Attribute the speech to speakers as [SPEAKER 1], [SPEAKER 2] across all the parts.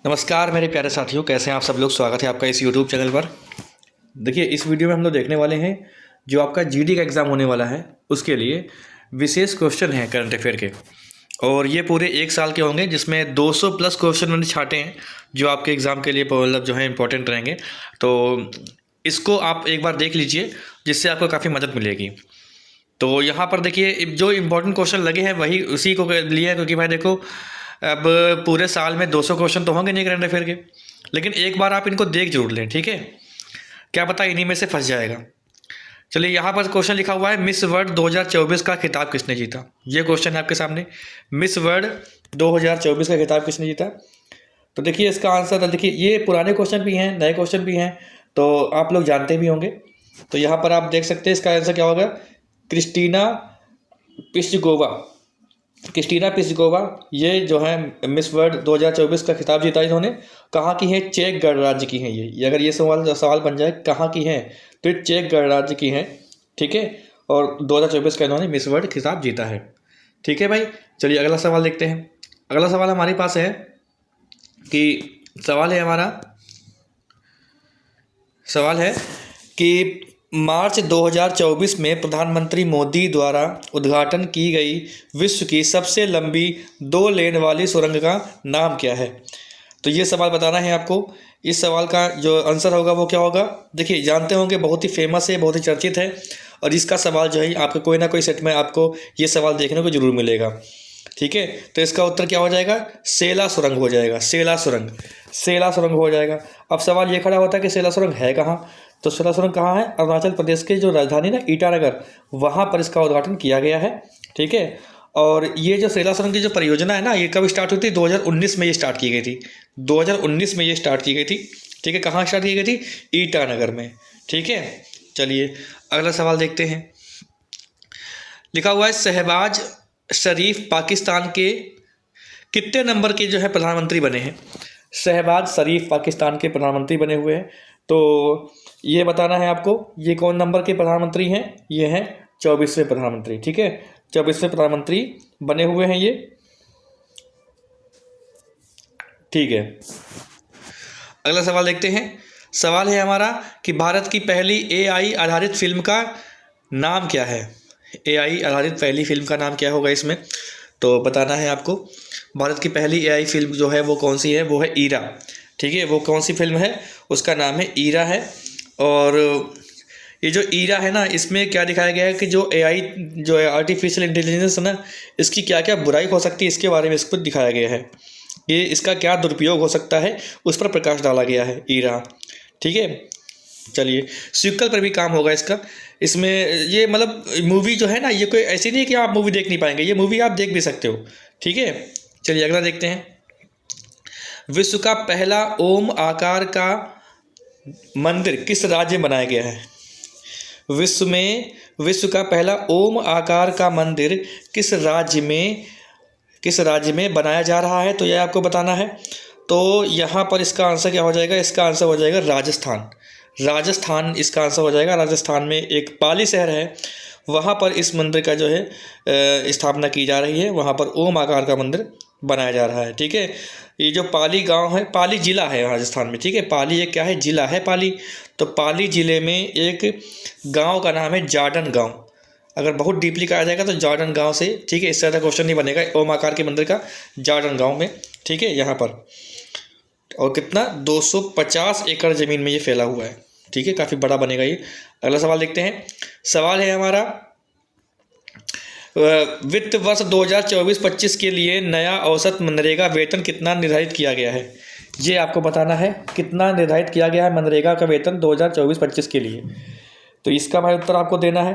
[SPEAKER 1] नमस्कार मेरे प्यारे साथियों, कैसे हैं आप सब लोग। स्वागत है आपका इस यूट्यूब चैनल पर। देखिए, इस वीडियो में हम लोग देखने वाले हैं जो आपका जीडी का एग्ज़ाम होने वाला है उसके लिए विशेष क्वेश्चन हैं करंट अफेयर के। और ये पूरे 1 साल के होंगे जिसमें 200 प्लस क्वेश्चन मैंने छाटे हैं जो आपके एग्ज़ाम के लिए मतलब जो है इंपॉर्टेंट रहेंगे। तो इसको आप एक बार देख लीजिए जिससे आपको काफ़ी मदद मिलेगी। तो यहाँ पर देखिए, जो इम्पोर्टेंट क्वेश्चन लगे हैं वही उसी को लिए हैं, क्योंकि भाई देखो, अब पूरे साल में 200 क्वेश्चन तो होंगे नहीं करंट अफेयर के, लेकिन एक बार आप इनको देख जरूर लें, ठीक है। क्या पता इन्हीं में से फंस जाएगा। चलिए, यहाँ पर क्वेश्चन लिखा हुआ है, मिस वर्ल्ड 2024 का खिताब किसने जीता। ये क्वेश्चन है आपके सामने, मिस वर्ल्ड 2024 का खिताब किसने जीता। तो देखिए इसका आंसर, देखिए ये पुराने क्वेश्चन भी हैं, नए क्वेश्चन भी हैं, तो आप लोग जानते भी होंगे। तो यहाँ पर आप देख सकते हैं इसका आंसर क्या होगा। Christina Piskova. क्रिस्टीना पिस्कोवा ये जो है मिस वर्ल्ड 2024 का खिताब जीता इन्होंने। कहाँ की है? चेक गणराज्य की हैं ये। अगर ये सवाल बन जाए कहाँ की हैं, तो ये चेक गणराज्य की हैं, ठीक है। और 2024 का इन्होंने मिस वर्ल्ड खिताब जीता है, ठीक है भाई। चलिए अगला सवाल देखते हैं। अगला सवाल हमारे पास है सवाल है कि मार्च 2024 में प्रधानमंत्री मोदी द्वारा उद्घाटन की गई विश्व की सबसे लंबी 2 लेन वाली सुरंग का नाम क्या है। तो ये सवाल बताना है आपको। इस सवाल का जो आंसर होगा वो क्या होगा। देखिए, जानते होंगे बहुत ही फेमस है, बहुत ही चर्चित है, और इसका सवाल जो है आपके कोई ना कोई सेट में आपको ये सवाल देखने को जरूर मिलेगा, ठीक है। तो इसका उत्तर क्या हो जाएगा? सेला सुरंग हो जाएगा। सेला सुरंग हो जाएगा। अब सवाल ये खड़ा होता है कि सेला सुरंग है कहाँ। तो सेला सुरंग कहाँ है? अरुणाचल प्रदेश की जो राजधानी ना ईटानगर, वहाँ पर इसका उद्घाटन किया गया है, ठीक है। और ये जो सेला सुरंग की जो परियोजना है ना, ये कब स्टार्ट हुई थी? 2019 में ये स्टार्ट की गई थी। 2019 में ये स्टार्ट की गई थी, ठीक है। कहाँ स्टार्ट की गई थी? ईटानगर में, ठीक है। चलिए अगला सवाल देखते हैं। लिखा हुआ है, शहबाज शरीफ पाकिस्तान के कितने नंबर के जो है प्रधानमंत्री बने हैं। शहबाज शरीफ पाकिस्तान के प्रधानमंत्री बने हुए हैं। तो ये बताना है आपको, ये कौन नंबर के प्रधानमंत्री हैं। ये हैं 24वें प्रधानमंत्री, ठीक है। 24वें प्रधानमंत्री बने हुए हैं ये, ठीक है। अगला सवाल देखते हैं। सवाल है हमारा कि भारत की पहली एआई आधारित फिल्म का नाम क्या है। एआई आधारित पहली फिल्म का नाम क्या होगा इसमें, तो बताना है आपको। भारत की पहली एआई फिल्म जो है वो कौन सी है? वो है ईरा, ठीक है। वो कौन सी फिल्म है? उसका नाम है ईरा है। और ये जो ईरा है ना, इसमें क्या दिखाया गया है कि जो एआई जो है आर्टिफिशियल इंटेलिजेंस है ना, इसकी क्या क्या बुराई हो सकती है इसके बारे में इसको दिखाया गया है। ये इसका क्या दुरुपयोग हो सकता है उस पर प्रकाश डाला गया है, ईरा, ठीक है। चलिए, सीक्वल पर भी काम होगा इसका। इसमें ये मतलब मूवी जो है ना, ये कोई ऐसी नहीं है कि आप मूवी देख नहीं पाएंगे, ये मूवी आप देख भी सकते हो, ठीक है। चलिए अगला देखते हैं। विश्व का पहला ओम आकार का मंदिर किस राज्य में बनाया गया है। विश्व का पहला ओम आकार का मंदिर किस राज्य में बनाया जा रहा है, तो यह आपको बताना है। तो यहाँ पर इसका आंसर क्या हो जाएगा? इसका आंसर हो जाएगा राजस्थान इसका आंसर हो जाएगा। राजस्थान में एक पाली शहर है, वहाँ पर इस मंदिर का जो है स्थापना की जा रही है। वहाँ पर ओम आकार का मंदिर बनाया जा रहा है, ठीक है। ये जो पाली गांव है, पाली ज़िला है राजस्थान में, ठीक है। पाली एक क्या है? ज़िला है पाली। तो पाली ज़िले में एक गांव का नाम है जाडन गांव। अगर बहुत डीपली कहा जाएगा तो जाडन गांव से, ठीक है। इससे ज़्यादा क्वेश्चन नहीं बनेगा ओम आकार के मंदिर का, जाडन गांव में, ठीक है, यहाँ पर। और कितना? 250 एकड़ ज़मीन में ये फैला हुआ है, ठीक है। काफ़ी बड़ा बनेगा ये। अगला सवाल देखते हैं। सवाल है हमारा, वित्त वर्ष 2024-25 के लिए नया औसत मनरेगा वेतन कितना निर्धारित किया गया है। ये आपको बताना है, कितना निर्धारित किया गया है मनरेगा का वेतन 2024-25 के लिए। तो इसका भाई उत्तर आपको देना है।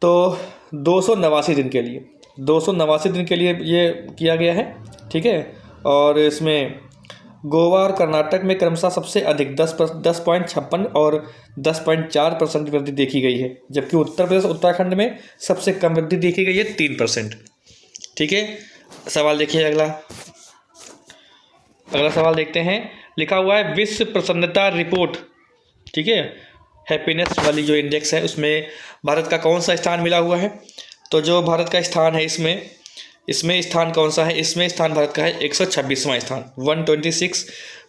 [SPEAKER 1] तो 289 दिन के लिए, 289 दिन के लिए ये किया गया है, ठीक है। और इसमें गोवा और कर्नाटक में क्रमशः सबसे अधिक 10.56 और 10.4% वृद्धि देखी गई है, जबकि उत्तर प्रदेश उत्तराखंड में सबसे कम वृद्धि देखी गई है 3%, ठीक है। सवाल देखिए अगला सवाल देखते हैं। लिखा हुआ है, विश्व प्रसन्नता रिपोर्ट, ठीक है, हैप्पीनेस वाली जो इंडेक्स है उसमें भारत का कौन सा स्थान मिला हुआ है। तो जो भारत का स्थान है इसमें इसमें स्थान कौन सा है? इसमें स्थान भारत का है 126वां स्थान, 126।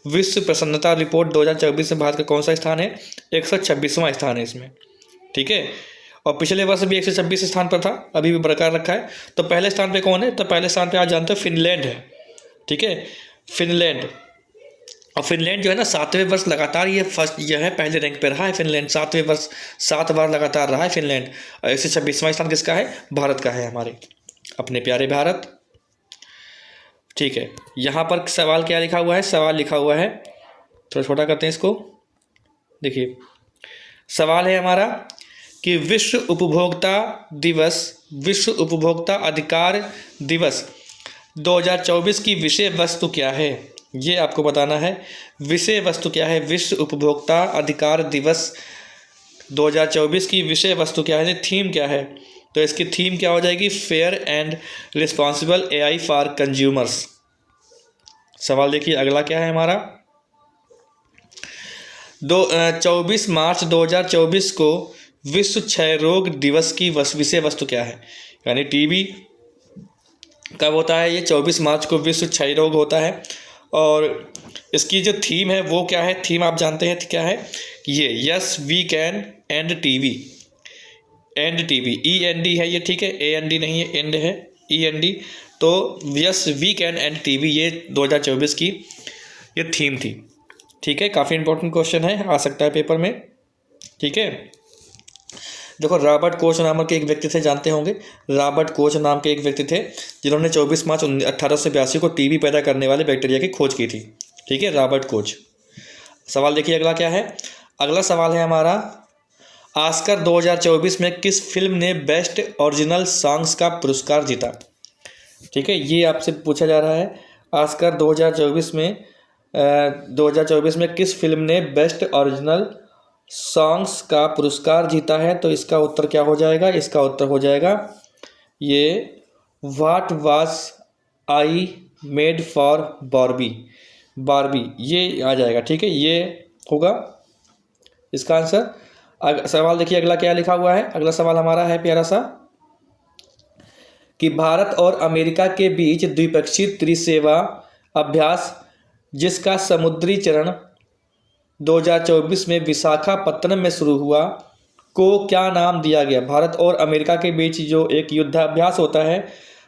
[SPEAKER 1] विश्व प्रसन्नता रिपोर्ट 2024 में भारत का कौन सा स्थान है? 126वां स्थान है इसमें, ठीक है। और पिछले वर्ष भी 126 स्थान पर था, अभी भी बरकरार रखा है। तो पहले स्थान पे कौन है? तो पहले स्थान पे आप जानते हो फिनलैंड है, ठीक है, फिनलैंड। और फिनलैंड जो है ना 7वें वर्ष लगातार यह है पहले रैंक पे रहा है फिनलैंड, 7वें वर्ष 7 बार लगातार रहा है फिनलैंड। और 126वां स्थान किसका है? भारत का है, हमारे अपने प्यारे भारत, ठीक है। यहाँ पर सवाल क्या लिखा हुआ है? सवाल लिखा हुआ है, थोड़ा छोटा करते हैं इसको, देखिए सवाल है हमारा कि विश्व उपभोक्ता अधिकार दिवस 2024 की विषय वस्तु क्या है? ये आपको बताना है, विषय वस्तु क्या है? विश्व उपभोक्ता अधिकार दिवस 2024 की विषय वस्तु क्या है? थीम क्या है? तो इसकी थीम क्या हो जाएगी? Fair and responsible AI for consumers. सवाल देखिए अगला क्या है हमारा, 24 मार्च 2024 को विश्व क्षय रोग दिवस की विषय वस्तु क्या है? यानी टीबी कब होता है? ये 24 मार्च को विश्व क्षय रोग होता है। और इसकी जो थीम है वो क्या है? थीम आप जानते हैं क्या है? ये yes we can end TB, end TB, END है ये, ठीक है, AND नहीं है, एंड है, END। तो yes we can end TB, ये 2024 की ये थीम थी, ठीक है। काफ़ी इंपॉर्टेंट क्वेश्चन है, आ सकता है पेपर में, ठीक है। देखो रॉबर्ट कोच नामक के एक व्यक्ति थे, जानते होंगे, रॉबर्ट कोच नाम के एक व्यक्ति थे जिन्होंने 24 मार्च 1882 को टीबी पैदा करने वाले बैक्टीरिया की खोज की थी, ठीक है, रॉबर्ट कोच। सवाल देखिए अगला क्या है, अगला सवाल है हमारा, ऑस्कर 2024 में किस फिल्म ने बेस्ट ओरिजिनल सॉन्ग्स का पुरस्कार जीता? ठीक है, ये आपसे पूछा जा रहा है, ऑस्कर 2024 में किस फिल्म ने बेस्ट ओरिजिनल सॉन्ग्स का पुरस्कार जीता है? तो इसका उत्तर क्या हो जाएगा? इसका उत्तर हो जाएगा ये what was I made for Barbie, ये आ जाएगा, ठीक है, ये होगा इसका आंसर। सवाल देखिए अगला क्या लिखा हुआ है, अगला सवाल हमारा है प्यारा सा कि भारत और अमेरिका के बीच द्विपक्षीय त्रिसेवा अभ्यास जिसका समुद्री चरण 2024 में विशाखापत्तनम में शुरू हुआ को क्या नाम दिया गया? भारत और अमेरिका के बीच जो एक युद्धाभ्यास होता है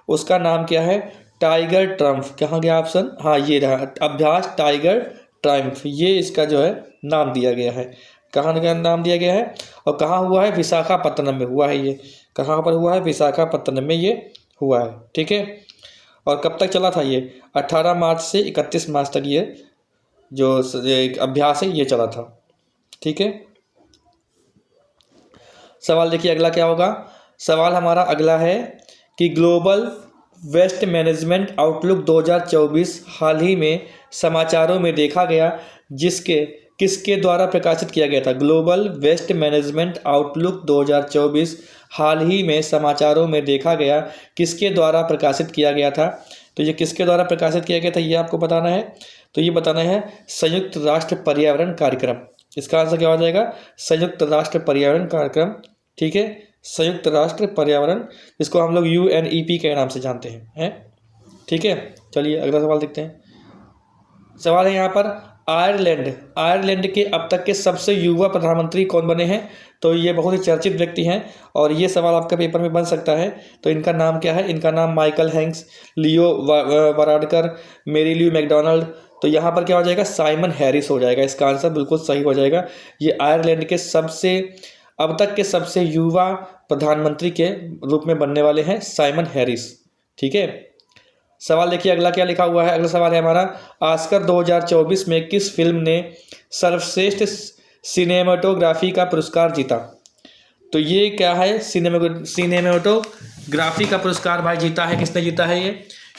[SPEAKER 1] उसका नाम क्या है? Tiger triumph. कहाँ गया ऑप्शन? हाँ ये रहा, अभ्यास टाइगर ट्रम्फ, ये इसका जो है नाम दिया गया है। कहाँ का नाम दिया गया है और कहाँ हुआ है? विशाखापत्तनम में हुआ है। ये कहाँ पर हुआ है? विशाखापत्तनम में ये हुआ है, ठीक है। और कब तक चला था ये? 18 मार्च से 31 मार्च तक ये जो एक अभ्यास है ये चला था, ठीक है। सवाल देखिए अगला क्या होगा, सवाल हमारा अगला है कि ग्लोबल वेस्ट मैनेजमेंट आउटलुक 2024 हाल ही में समाचारों में देखा गया किसके द्वारा प्रकाशित किया गया था? ग्लोबल वेस्ट मैनेजमेंट आउटलुक 2024 हाल ही में समाचारों में देखा गया किसके द्वारा प्रकाशित किया गया था? तो ये किसके द्वारा प्रकाशित किया गया था ये आपको बताना है। तो ये बताना है संयुक्त राष्ट्र पर्यावरण कार्यक्रम। इसका आंसर क्या हो जाएगा? संयुक्त राष्ट्र पर्यावरण कार्यक्रम, ठीक है, संयुक्त राष्ट्र पर्यावरण, जिसको हम लोग UNEP के नाम से जानते हैं, ठीक है। चलिए अगला सवाल देखते हैं। सवाल है यहाँ पर आयरलैंड के अब तक के सबसे युवा प्रधानमंत्री कौन बने हैं? तो ये बहुत ही चर्चित व्यक्ति हैं और ये सवाल आपका पेपर में बन सकता है। तो इनका नाम क्या है? इनका नाम माइकल हैंक्स, लियो वाराडकर, मेरी ल्यू मैकडोनाल्ड। तो यहाँ पर क्या हो जाएगा? साइमन हैरिस हो जाएगा। इसका आंसर बिल्कुल सही हो जाएगा। ये आयरलैंड के अब तक के सबसे युवा प्रधानमंत्री के रूप में बनने वाले हैं साइमन हैरिस, ठीक है। सवाल देखिए अगला क्या लिखा हुआ है। अगला सवाल है हमारा, ऑस्कर 2024 में किस फिल्म ने सर्वश्रेष्ठ सिनेमेटोग्राफी का पुरस्कार जीता? तो ये क्या है? सिनेमेटोग्राफी का पुरस्कार भाई जीता है, किसने जीता है?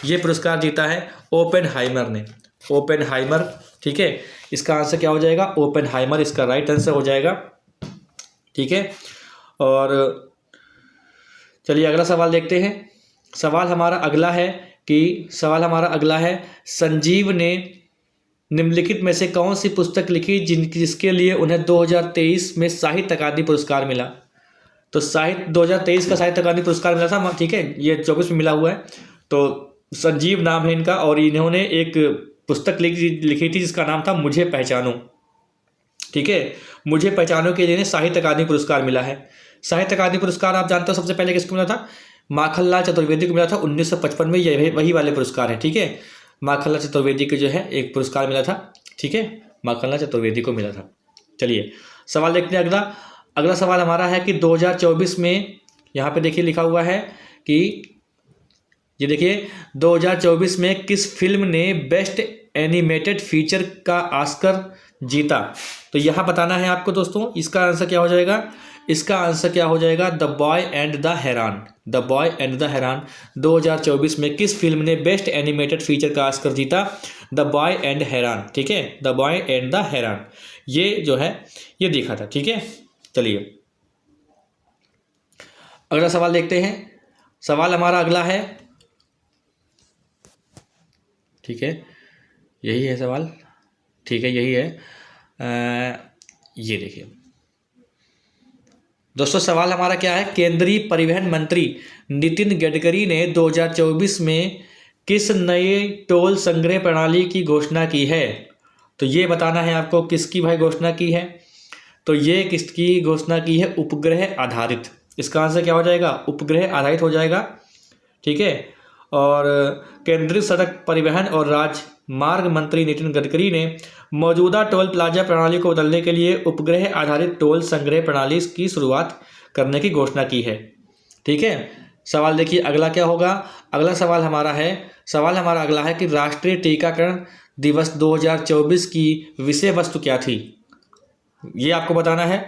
[SPEAKER 1] ये पुरस्कार जीता है ओपेनहाइमर ने, ओपेनहाइमर, ठीक है। इसका आंसर क्या हो जाएगा? ओपेनहाइमर इसका राइट आंसर हो जाएगा, ठीक है। और चलिए अगला सवाल देखते हैं। सवाल हमारा अगला है संजीव ने निम्नलिखित में से कौन सी पुस्तक लिखी जिसके लिए उन्हें 2023 में साहित्य अकादमी पुरस्कार मिला? तो 2023 का साहित्य अकादमी पुरस्कार मिला था, ठीक है, ये 24 में मिला हुआ है। तो संजीव नाम है इनका, और इन्होंने एक पुस्तक लिखी थी जिसका नाम था मुझे पहचानो। ठीक है, मुझे पहचानो के लिए इन्हें साहित्य अकादमी पुरस्कार मिला है। साहित्य अकादमी पुरस्कार आप जानते हो सबसे पहले किसको मिला था? माखनलाल चतुर्वेदी को मिला था 1955 में। ये वही वाले पुरस्कार है। ठीक है, माखनलाल चतुर्वेदी को जो है एक पुरस्कार मिला था। ठीक है, माखनलाल चतुर्वेदी को मिला था। चलिए सवाल देखते हैं अगला। अगला सवाल हमारा है कि 2024 में, यहाँ पे देखिए लिखा हुआ है कि ये देखिए 2024 में किस फिल्म ने बेस्ट एनिमेटेड फीचर का ऑस्कर जीता? तो यहाँ बताना है आपको दोस्तों। इसका आंसर क्या हो जाएगा? इसका आंसर क्या हो जाएगा? द बॉय एंड द हैरान। द बॉय एंड द हैरान 2024 में किस फिल्म ने बेस्ट एनिमेटेड फीचर का ऑस्कर जीता? द बॉय एंड हैरान। ठीक है, द बॉय एंड द हैरान, ये जो है ये देखा था। ठीक है, चलिए अगला सवाल देखते हैं। सवाल हमारा अगला है, ठीक है, यही है सवाल। ठीक है, यही है। ये देखिए दोस्तों, सवाल हमारा क्या है? केंद्रीय परिवहन मंत्री नितिन गडकरी ने 2024 में किस नए टोल संग्रह प्रणाली की घोषणा की है? तो ये बताना है आपको किसकी भाई घोषणा की है। तो ये किसकी घोषणा की है? उपग्रह आधारित। इसका आंसर क्या हो जाएगा? उपग्रह आधारित हो जाएगा। ठीक है, और केंद्रीय सड़क परिवहन और राजमार्ग मंत्री नितिन गडकरी ने मौजूदा टोल प्लाजा प्रणाली को बदलने के लिए उपग्रह आधारित टोल संग्रह प्रणाली की शुरुआत करने की घोषणा की है। ठीक है, सवाल देखिए अगला क्या होगा। अगला सवाल हमारा अगला है कि राष्ट्रीय टीकाकरण दिवस 2024 की विषय वस्तु क्या थी? ये आपको बताना है।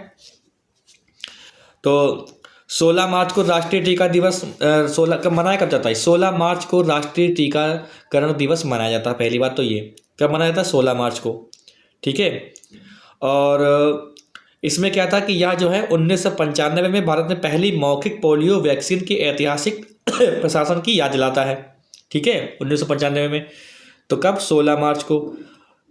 [SPEAKER 1] तो 16 मार्च को राष्ट्रीय टीका दिवस 16 कब मनाया कब जाता है? 16 मार्च को राष्ट्रीय टीकाकरण दिवस मनाया जाता है। पहली बात तो ये कब मनाया जाता है? 16 मार्च को। ठीक है, और इसमें क्या था कि यह जो है 1995 में भारत में पहली मौखिक पोलियो वैक्सीन के ऐतिहासिक प्रशासन की याद दिलाता है। ठीक है, 1995 में। तो कब? 16 मार्च को।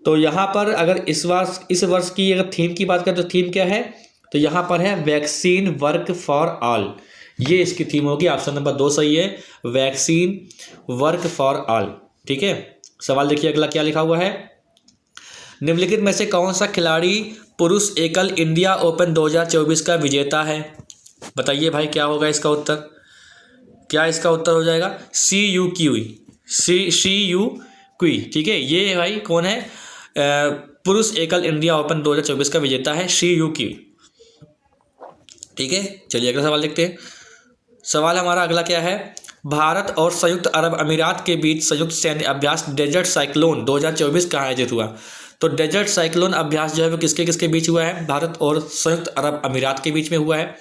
[SPEAKER 1] तो यहाँ पर अगर इस वर्ष की अगर थीम की बात करें तो थीम क्या है? तो यहाँ पर है वैक्सीन वर्क फॉर ऑल। ये इसकी थीम होगी। ऑप्शन नंबर 2 सही है, वैक्सीन वर्क फॉर ऑल। ठीक है, सवाल देखिए अगला क्या लिखा हुआ है। निम्नलिखित में से कौन सा खिलाड़ी पुरुष एकल इंडिया ओपन 2024 का विजेता है? बताइए भाई क्या होगा इसका उत्तर? क्या इसका उत्तर हो जाएगा? CUQI। ठीक है, ये भाई कौन है? पुरुष एकल इंडिया ओपन 2024 का विजेता है CUQI। ठीक है, चलिए अगला सवाल देखते हैं। सवाल हमारा अगला क्या है? भारत और संयुक्त अरब अमीरात के बीच संयुक्त सैन्य अभ्यास डेजर्ट साइक्लोन 2024 कहाँ आयोजित हुआ? तो डेजर्ट साइक्लोन अभ्यास जो है वो किसके किसके बीच हुआ है? भारत और संयुक्त अरब अमीरात के बीच में हुआ है।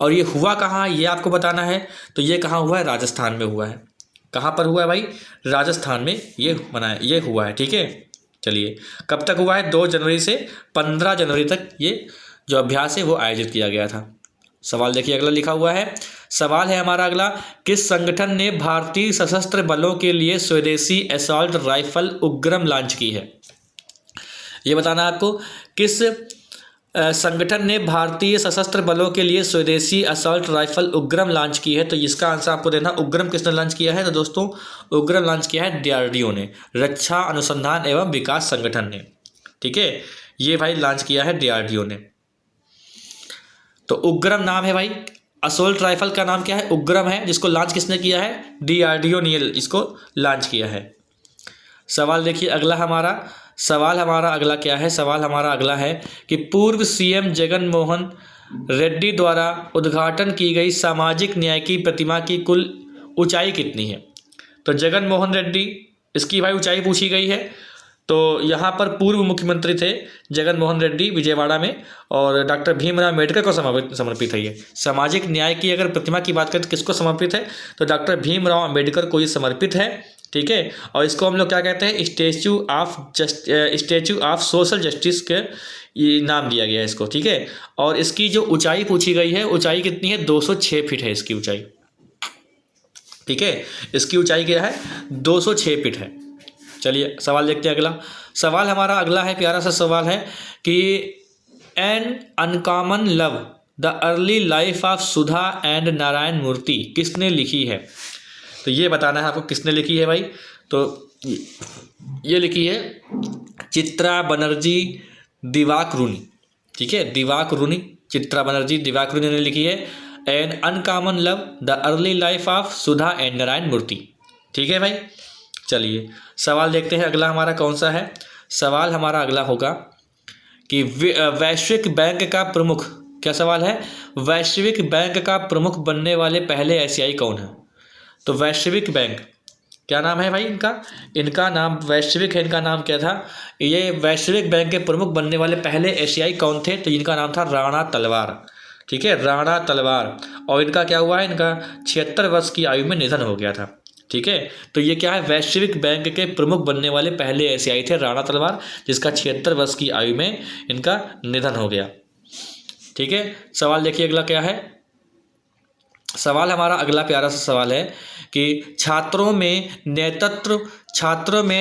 [SPEAKER 1] और ये हुआ कहाँ, ये आपको बताना है। तो ये कहाँ हुआ है? राजस्थान में हुआ है। कहाँ पर हुआ है भाई? राजस्थान में ये हुआ है। ठीक है, चलिए कब तक हुआ है? 2 जनवरी से 15 जनवरी तक ये जो अभ्यास है वो आयोजित किया गया था। सवाल देखिए अगला लिखा हुआ है। सवाल है हमारा अगला, किस संगठन ने भारतीय सशस्त्र बलों के लिए स्वदेशी असॉल्ट राइफल उग्रम लॉन्च की है? ये बताना है आपको। किस संगठन ने भारतीय सशस्त्र बलों के लिए स्वदेशी असॉल्ट राइफल उग्रम लॉन्च की है? तो इसका आंसर आपको देना। उग्रम किसने लॉन्च किया है? तो दोस्तों उग्रम लॉन्च किया है DRDO ने, रक्षा अनुसंधान एवं विकास संगठन ने। ठीक है, ये भाई लॉन्च किया है DRDO ने। तो उग्रम नाम है भाई। असोल्ट राइफल का नाम क्या है? उग्रम है, जिसको लॉन्च किसने किया है? DRDO ने इसको लॉन्च किया है। सवाल देखिए अगला हमारा अगला क्या है? सवाल हमारा अगला है कि पूर्व CM जगन मोहन रेड्डी द्वारा उद्घाटन की गई सामाजिक न्याय की प्रतिमा की कुल ऊंचाई कितनी है? तो जगन मोहन रेड्डी, इसकी भाई ऊंचाई पूछी गई है। तो यहाँ पर पूर्व मुख्यमंत्री थे जगन मोहन रेड्डी विजयवाड़ा में, और डॉक्टर भीमराव अम्बेडकर को समर्पित है ये। सामाजिक न्याय की अगर प्रतिमा की बात करें तो किसको समर्पित है? तो डॉक्टर भीमराव अम्बेडकर को ये समर्पित है। ठीक है, और इसको हम लोग क्या कहते हैं? स्टैचू ऑफ सोशल जस्टिस के ये नाम दिया गया है इसको। ठीक है, और इसकी जो ऊंचाई पूछी गई है, ऊंचाई कितनी है? 206 फीट है इसकी ऊंचाई। ठीक है, इसकी ऊंचाई क्या है? 206 फीट है। चलिए सवाल देखते हैं अगला। सवाल हमारा अगला है, प्यारा सा सवाल है कि an uncommon love the early life of Sudha and Narayana Murthy किसने लिखी है? तो ये बताना है आपको किसने लिखी है भाई। तो ये लिखी है चित्रा बनर्जी दिवाकरुनी, ठीक है, दिवाकरुनी, चित्रा बनर्जी दिवाकरुनी ने लिखी है। An uncommon love the early life of Sudha and Narayana Murthy, ठीक है भाई। चलिए सवाल देखते हैं अगला हमारा कौन सा है। सवाल हमारा अगला होगा कि वैश्विक बैंक का प्रमुख, क्या सवाल है, वैश्विक बैंक का प्रमुख बनने वाले पहले एशियाई कौन है। तो वैश्विक बैंक, क्या नाम है भाई इनका, इनका नाम वैश्विक है, इनका नाम क्या था, ये वैश्विक बैंक के प्रमुख बनने वाले पहले एशियाई कौन थे, तो इनका नाम था राणा तलवार, ठीक है, राणा तलवार। और इनका क्या हुआ है, इनका 76 वर्ष की आयु में निधन हो गया था, ठीक है। तो ये क्या है, वैश्विक बैंक के प्रमुख बनने वाले पहले एशियाई थे राणा तलवार, जिसका 76 वर्ष की आयु में इनका निधन हो गया, ठीक है। सवाल देखिए अगला क्या है। सवाल हमारा अगला प्यारा सा सवाल है कि छात्रों में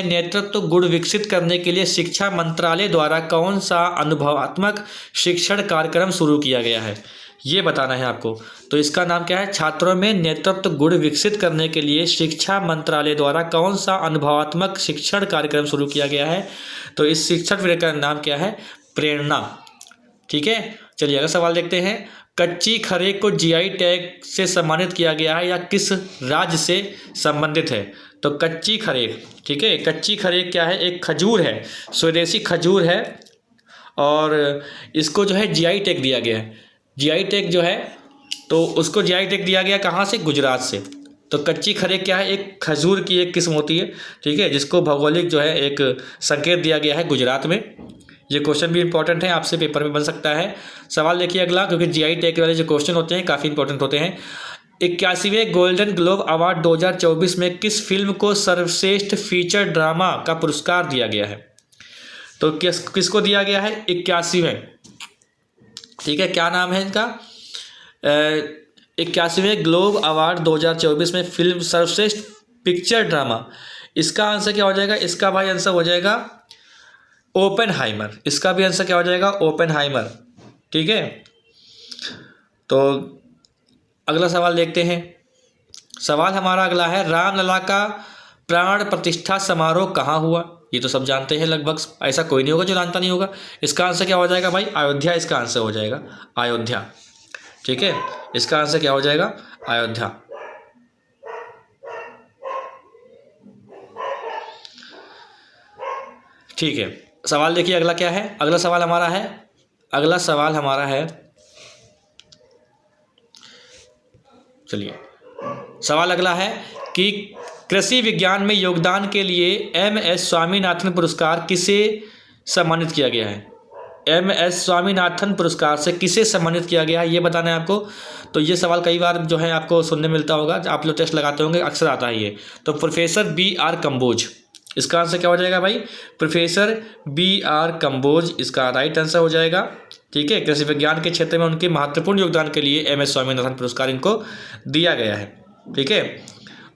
[SPEAKER 1] नेतृत्व गुण विकसित करने के लिए शिक्षा मंत्रालय द्वारा कौन सा अनुभवात्मक शिक्षण कार्यक्रम शुरू किया गया है, ये बताना है आपको। तो इसका नाम क्या है, छात्रों में नेतृत्व गुण विकसित करने के लिए शिक्षा मंत्रालय द्वारा कौन सा अनुभवात्मक शिक्षण कार्यक्रम शुरू किया गया है। तो इस शिक्षण कार्यक्रम का नाम क्या है, प्रेरणा, ठीक है। चलिए अगला सवाल देखते हैं। कच्ची खरेक को जीआई टैग से सम्मानित किया गया है या किस राज्य से संबंधित है। तो कच्ची खरेक, ठीक है, कच्ची खरेक क्या है, एक खजूर है, स्वदेशी खजूर है, और इसको जो है जीआई टैग दिया गया है। जीआई टैग जो है तो उसको जीआई टैग दिया गया कहाँ से, गुजरात से। तो कच्ची खरेक क्या है, एक खजूर की एक किस्म होती है, ठीक है, जिसको भौगोलिक जो है एक संकेत दिया गया है गुजरात में। ये क्वेश्चन भी इंपॉर्टेंट है, आपसे पेपर में बन सकता है। सवाल देखिए अगला, क्योंकि जीआई टैग वाले जो क्वेश्चन होते हैं काफ़ी इंपॉर्टेंट होते हैं। 81वें गोल्डन ग्लोब अवार्ड 2024 में किस फिल्म को सर्वश्रेष्ठ फीचर ड्रामा का पुरस्कार दिया गया है। तो किसको दिया गया है, 81वें, ठीक है, क्या नाम है इनका, 81वें ग्लोब अवार्ड 2024 में फिल्म सर्वश्रेष्ठ पिक्चर ड्रामा। इसका आंसर क्या हो जाएगा, इसका भाई आंसर हो जाएगा ओपेनहाइमर, इसका भी आंसर क्या हो जाएगा, ओपेनहाइमर, ठीक है। तो अगला सवाल देखते हैं। सवाल हमारा अगला है, रामलला का प्राण प्रतिष्ठा समारोह कहाँ हुआ। ये तो सब जानते हैं लगभग, ऐसा कोई नहीं होगा जो जानता नहीं होगा। इसका आंसर क्या हो जाएगा भाई, अयोध्या, इसका आंसर हो जाएगा अयोध्या, ठीक है, इसका आंसर क्या हो जाएगा, अयोध्या। ठीक है, सवाल देखिए अगला क्या है। अगला सवाल हमारा है, चलिए सवाल अगला है कि कृषि विज्ञान में योगदान के लिए एम.एस. स्वामीनाथन पुरस्कार किसे सम्मानित किया गया है। एम.एस. स्वामीनाथन पुरस्कार से किसे सम्मानित किया गया है, ये बताना है आपको। तो ये सवाल कई बार जो है आपको सुनने मिलता होगा, आप लोग टेस्ट लगाते होंगे, अक्सर आता है ये। तो प्रोफेसर B.R. कंबोज, इसका आंसर क्या हो जाएगा भाई, प्रोफेसर B.R. कंबोज इसका राइट आंसर हो जाएगा, ठीक है। कृषि विज्ञान के क्षेत्र में उनके महत्वपूर्ण योगदान के लिए एम.एस. स्वामीनाथन पुरस्कार इनको दिया गया है, ठीक है।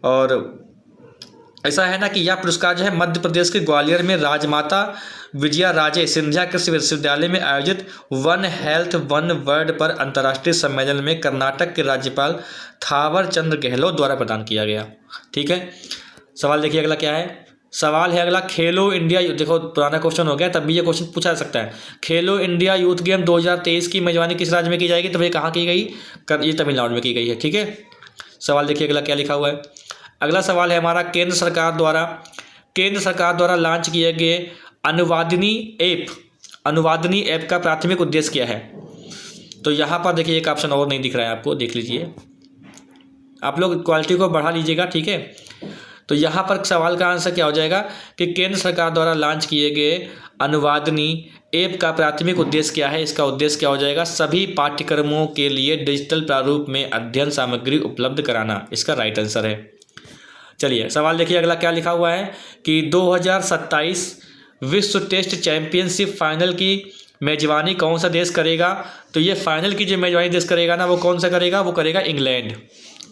[SPEAKER 1] और ऐसा है ना कि यह पुरस्कार जो है मध्य प्रदेश के ग्वालियर में राजमाता विजया राजे सिंधिया कृषि विश्वविद्यालय में आयोजित वन हेल्थ वन वर्ल्ड पर अंतर्राष्ट्रीय सम्मेलन में कर्नाटक के राज्यपाल थावर चंद गहलोत द्वारा प्रदान किया गया, ठीक है। सवाल देखिए अगला क्या है। सवाल है अगला, खेलो इंडिया, देखो पुराना क्वेश्चन हो गया, तब भी ये क्वेश्चन पूछा जा सकता है। खेलो इंडिया यूथ गेम 2023 की मेजबानी किस राज्य में की जाएगी, तो ये कहाँ की गई, ये तमिलनाडु में की गई है, ठीक है। सवाल देखिए अगला क्या लिखा हुआ है। अगला सवाल है हमारा, केंद्र सरकार द्वारा लॉन्च किए गए अनुवादिनी ऐप का प्राथमिक उद्देश्य क्या है। तो यहाँ पर देखिए एक ऑप्शन और नहीं दिख रहा है आपको, देख लीजिए, आप लोग क्वालिटी को बढ़ा लीजिएगा, ठीक है। तो यहाँ पर सवाल का आंसर क्या हो जाएगा कि केंद्र सरकार द्वारा लॉन्च किए गए अनुवादिनी ऐप का प्राथमिक उद्देश्य क्या है। इसका उद्देश्य क्या हो जाएगा, सभी पाठ्यक्रमों के लिए डिजिटल प्रारूप में अध्ययन सामग्री उपलब्ध कराना, इसका राइट आंसर है। चलिए सवाल देखिए अगला क्या लिखा हुआ है कि 2027 विश्व टेस्ट चैंपियनशिप फाइनल की मेजबानी कौन सा देश करेगा। तो ये फाइनल की जो मेजबानी देश करेगा ना, वो कौन सा करेगा, वो करेगा इंग्लैंड,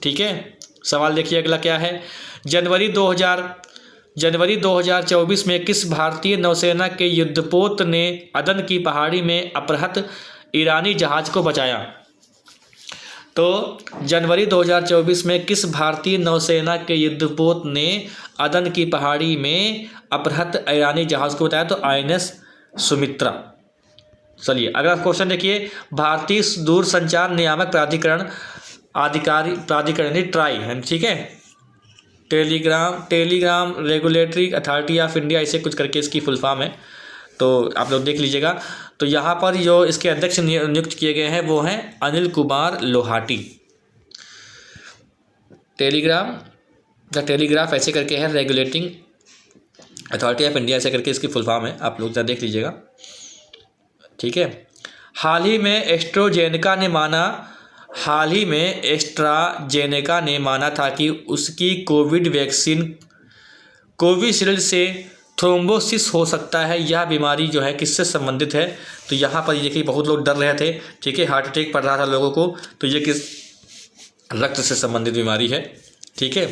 [SPEAKER 1] ठीक है। सवाल देखिए अगला क्या है। जनवरी 2024 में किस भारतीय नौसेना के युद्धपोत ने अदन की पहाड़ी में अपहृत ईरानी जहाज को बचाया। तो जनवरी 2024 में किस भारतीय नौसेना के युद्धपोत ने अदन की पहाड़ी में अपहृत ईरानी जहाज को बताया? तो INS सुमित्रा। चलिए अगला क्वेश्चन देखिए, भारतीय दूरसंचार नियामक प्राधिकरण प्राधिकरण ट्राई है, ठीक है, Telegram regulatory authority of India, ऐसे कुछ करके इसकी फुल फॉर्म है, तो आप लोग देख लीजिएगा। तो यहाँ पर जो इसके अध्यक्ष नियुक्त किए गए हैं वो हैं अनिल कुमार लोहाटी। टेलीग्राफ ऐसे करके है, रेगुलेटिंग अथॉरिटी ऑफ इंडिया ऐसे करके इसकी फुल फॉर्म है, आप लोग जरा देख लीजिएगा, ठीक है। हाल ही में एस्ट्राजेनेका ने माना था कि उसकी कोविड वैक्सीन कोविशील्ड से थ्रोम्बोसिस हो सकता है। यह बीमारी जो है किससे संबंधित है? तो यहाँ पर देखिए बहुत लोग डर रहे थे, ठीक है, हार्ट अटैक पड़ रहा था लोगों को, तो ये किस रक्त से संबंधित बीमारी है, ठीक है।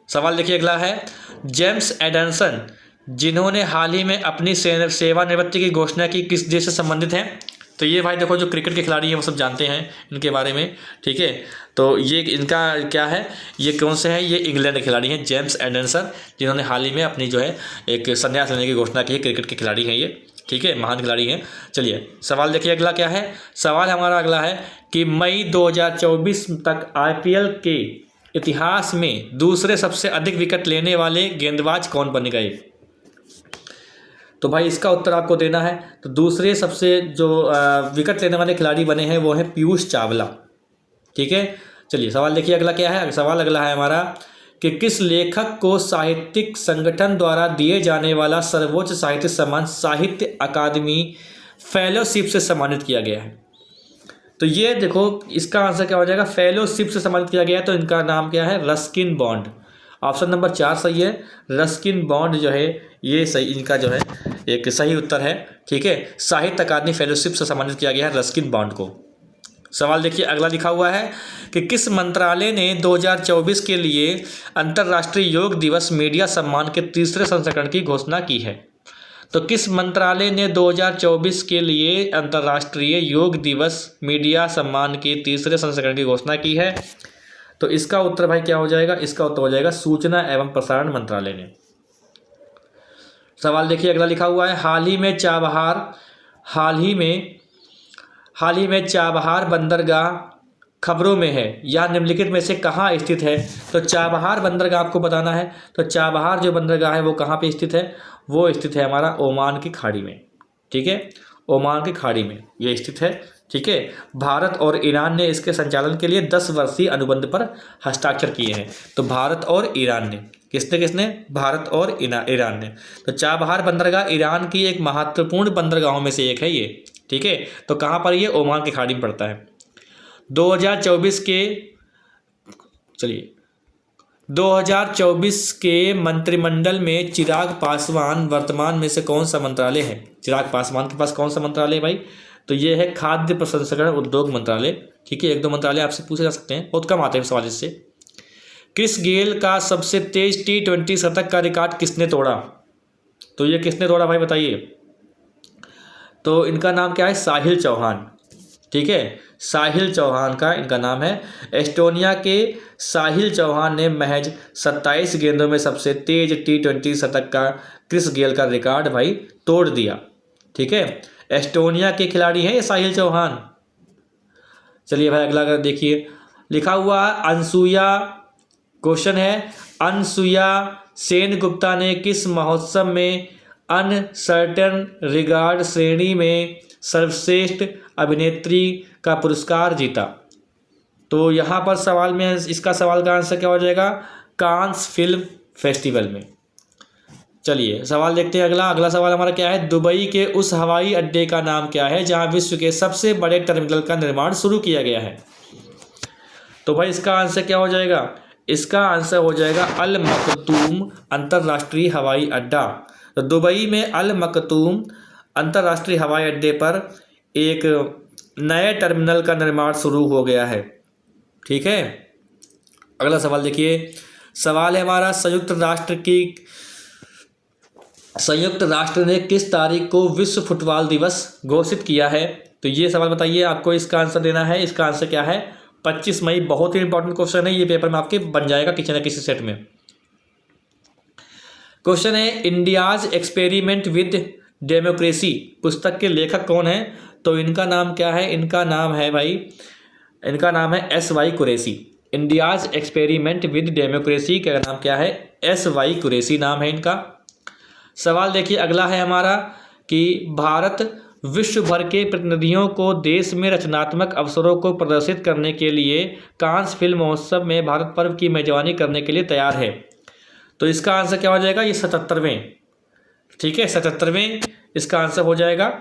[SPEAKER 1] सवाल देखिए अगला है, जेम्स एडरसन जिन्होंने हाल ही में अपनी सेवानिवृत्ति की घोषणा की, किस देश से संबंधित हैं? तो ये भाई देखो जो क्रिकेट के खिलाड़ी हैं वो सब जानते हैं इनके बारे में, ठीक है। तो ये इनका क्या है, ये कौन से हैं? ये इंग्लैंड के खिलाड़ी हैं, जेम्स एडरसन, जिन्होंने हाल ही में अपनी जो है एक संन्यास लेने की घोषणा की है। क्रिकेट के खिलाड़ी हैं ये, ठीक है, महान खिलाड़ी हैं। चलिए सवाल देखिए अगला क्या है। सवाल हमारा अगला है कि मई 2024 तक IPL के इतिहास में दूसरे सबसे अधिक विकेट लेने वाले गेंदबाज कौन बन गए? तो भाई इसका उत्तर आपको देना है। तो दूसरे सबसे जो विकेट लेने वाले खिलाड़ी बने हैं वो हैं पीयूष चावला, ठीक है। चलिए सवाल देखिए अगला क्या है। सवाल अगला है हमारा कि किस लेखक को साहित्यिक संगठन द्वारा दिए जाने वाला सर्वोच्च साहित्य सम्मान साहित्य अकादमी फेलोशिप से सम्मानित किया गया है? तो ये देखो इसका आंसर क्या हो जाएगा, फेलोशिप से सम्मानित किया गया है, तो इनका नाम क्या है? Ruskin bond. ऑप्शन नंबर 4 सही है, रस्किन बॉन्ड जो है ये सही, इनका जो है एक सही उत्तर है, ठीक है। साहित्य अकादमी फेलोशिप से सम्मानित किया गया है रस्किन बॉन्ड को। सवाल देखिए अगला लिखा हुआ है कि किस मंत्रालय ने 2024 के लिए अंतर्राष्ट्रीय योग दिवस मीडिया सम्मान के तीसरे संस्करण की घोषणा की है? तो किस मंत्रालय ने 2024 के लिए अंतर्राष्ट्रीय योग दिवस मीडिया सम्मान के तीसरे संस्करण की घोषणा की है? तो इसका उत्तर भाई क्या हो जाएगा? इसका उत्तर हो जाएगा सूचना एवं प्रसारण मंत्रालय ने। सवाल देखिए अगला लिखा हुआ है, हाल ही में चाबहार बंदरगाह खबरों में है, यह निम्नलिखित में से कहाँ स्थित है? तो चाबहार बंदरगाह आपको बताना है। तो चाबहार जो बंदरगाह है वो कहाँ पे स्थित है? वो स्थित है हमारा ओमान की खाड़ी में, ठीक है, ओमान की खाड़ी में ये स्थित है, ठीक है। भारत और ईरान ने इसके संचालन के लिए 10 वर्षीय अनुबंध पर हस्ताक्षर किए हैं। तो भारत और ईरान ने, किसने? भारत और ईरान ने। तो चाबहार बंदरगाह ईरान की एक महत्वपूर्ण बंदरगाहों में से एक है ये, ठीक है। तो कहाँ पर ये? ओमान की खाड़ी में पड़ता है। 2024 के मंत्रिमंडल में चिराग पासवान वर्तमान में से कौन सा मंत्रालय है? चिराग पासवान के पास कौन सा मंत्रालय भाई? तो ये है खाद्य प्रसंस्करण उद्योग मंत्रालय, ठीक है। 1-2 मंत्रालय आपसे पूछे जा सकते हैं, बहुत कम आते हैं सवाल इससे। क्रिस गेल का सबसे तेज T20 शतक का रिकॉर्ड किसने तोड़ा? तो ये किसने तोड़ा भाई बताइए? तो इनका नाम क्या है? साहिल चौहान, ठीक है, साहिल चौहान का इनका नाम है। एस्टोनिया के साहिल चौहान ने महज 27 गेंदों में सबसे तेज T20 शतक का क्रिस गेल का रिकॉर्ड भाई तोड़ दिया, ठीक है। एस्टोनिया के खिलाड़ी हैं ये साहिल चौहान। चलिए भाई अगला देखिए, लिखा हुआ अनसुया, क्वेश्चन है, अनसुया सेन गुप्ता ने किस महोत्सव में अनसर्टेन रिगार्ड श्रेणी में सर्वश्रेष्ठ अभिनेत्री का पुरस्कार जीता? तो यहाँ पर सवाल में इसका सवाल का आंसर क्या हो जाएगा? कांस फिल्म फेस्टिवल में। चलिए सवाल देखते हैं अगला सवाल हमारा क्या है, दुबई के उस हवाई अड्डे का नाम क्या है जहां विश्व के सबसे बड़े टर्मिनल का निर्माण शुरू किया गया है? तो भाई इसका आंसर क्या हो जाएगा? इसका आंसर हो जाएगा अल मखतूम अंतर्राष्ट्रीय हवाई अड्डा। तो दुबई में अल मखतूम अंतर्राष्ट्रीय हवाई अड्डे पर एक नए टर्मिनल का निर्माण शुरू हो गया है, ठीक है। अगला सवाल देखिए, सवाल है हमारा संयुक्त राष्ट्र ने किस तारीख को विश्व फुटबॉल दिवस घोषित किया है? तो ये सवाल बताइए, आपको इसका आंसर देना है। इसका आंसर क्या है? 25 मई बहुत ही इंपॉर्टेंट क्वेश्चन है, ये पेपर में आपके बन जाएगा किसी न किसी सेट में। क्वेश्चन है इंडियाज एक्सपेरिमेंट विद डेमोक्रेसी पुस्तक के लेखक कौन है? तो इनका नाम क्या है? इनका नाम है भाई, इनका नाम है SY Qureshi. India's experiment with democracy का नाम क्या है? SY कुरैशी नाम है इनका। सवाल देखिए अगला है हमारा कि भारत विश्व भर के प्रतिनिधियों को देश में रचनात्मक अवसरों को प्रदर्शित करने के लिए कांस फिल्म महोत्सव में भारत पर्व की मेजबानी करने के लिए तैयार है। तो इसका आंसर क्या हो जाएगा? ये 77वें, ठीक है, 77वें इसका आंसर हो जाएगा।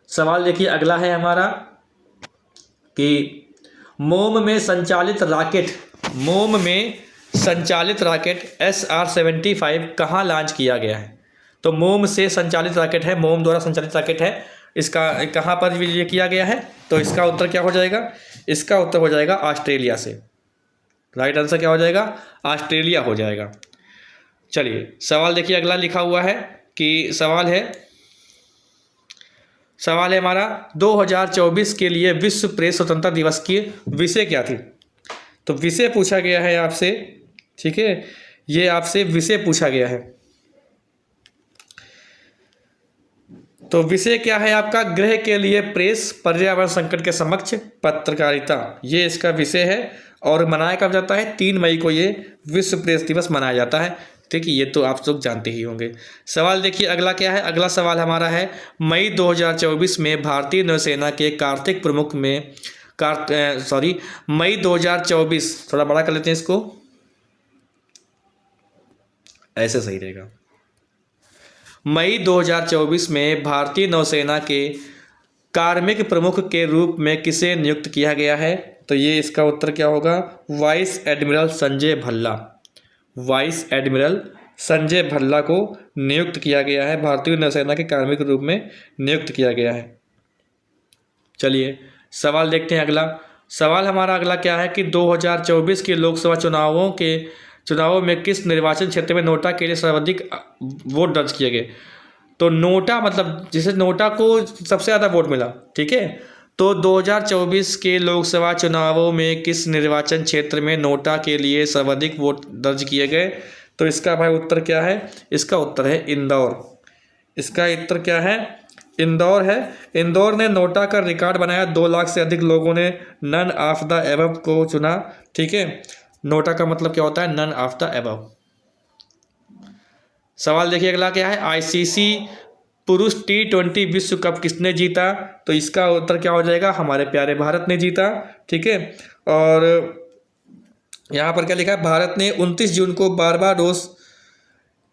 [SPEAKER 1] सवाल देखिए अगला है हमारा कि मोम में संचालित रॉकेट SR-75 कहाँ लॉन्च किया गया है? तो मोम से संचालित रॉकेट है, मोम द्वारा संचालित रॉकेट है, इसका कहाँ पर ये किया गया है? तो इसका उत्तर क्या हो जाएगा? इसका उत्तर हो जाएगा ऑस्ट्रेलिया से। राइट आंसर क्या हो जाएगा? ऑस्ट्रेलिया हो जाएगा। चलिए सवाल देखिए अगला लिखा हुआ है कि सवाल है हमारा 2024 के लिए विश्व प्रेस स्वतंत्रता दिवस की विषय क्या थी? तो विषय पूछा गया है आपसे, ठीक है, ये आपसे विषय पूछा गया है। तो विषय क्या है आपका? गृह के लिए प्रेस, पर्यावरण संकट के समक्ष पत्रकारिता, ये इसका विषय है। और मनाया कब जाता है? 3 मई को ये विश्व प्रेस दिवस मनाया जाता है, ठीक है, ये तो आप लोग जानते ही होंगे। सवाल देखिए अगला क्या है? अगला सवाल हमारा है मई 2024 में भारतीय नौसेना के कार्तिक प्रमुख में मई 2024, थोड़ा बड़ा कर लेते हैं इसको, ऐसे सही रहेगा। मई 2024 में भारतीय नौसेना के कार्मिक प्रमुख के रूप में किसे नियुक्त किया गया है? तो ये इसका उत्तर क्या होगा? Vice admiral Sanjay Bhalla. Vice admiral Sanjay Bhalla को नियुक्त किया गया है, भारतीय नौसेना के कार्मिक रूप में नियुक्त किया गया है। चलिए सवाल देखते हैं अगला। सवाल हमारा अगला क्या है कि 2024 के लोकसभा चुनावों में किस निर्वाचन क्षेत्र में नोटा के लिए सर्वाधिक वोट दर्ज किए गए? तो नोटा मतलब जिसे नोटा को सबसे ज़्यादा वोट मिला, ठीक है। तो 2024 के लोकसभा चुनावों में किस निर्वाचन क्षेत्र में नोटा के लिए सर्वाधिक वोट दर्ज किए गए? तो इसका भाई उत्तर क्या है? इसका उत्तर है इंदौर। इसका उत्तर क्या है? इंदौर है। इंदौर ने नोटा का रिकॉर्ड बनाया, 2 लाख से अधिक लोगों ने नन ऑफ द एबव को चुना, ठीक है। नोटा का मतलब क्या होता है? None of the above. सवाल देखिए अगला क्या है? आईसीसी पुरुष T20 विश्व कप किसने जीता? तो इसका उत्तर क्या हो जाएगा? हमारे प्यारे भारत ने जीता, ठीक है। और यहाँ पर क्या लिखा है? भारत ने 29 जून को बारबाडोस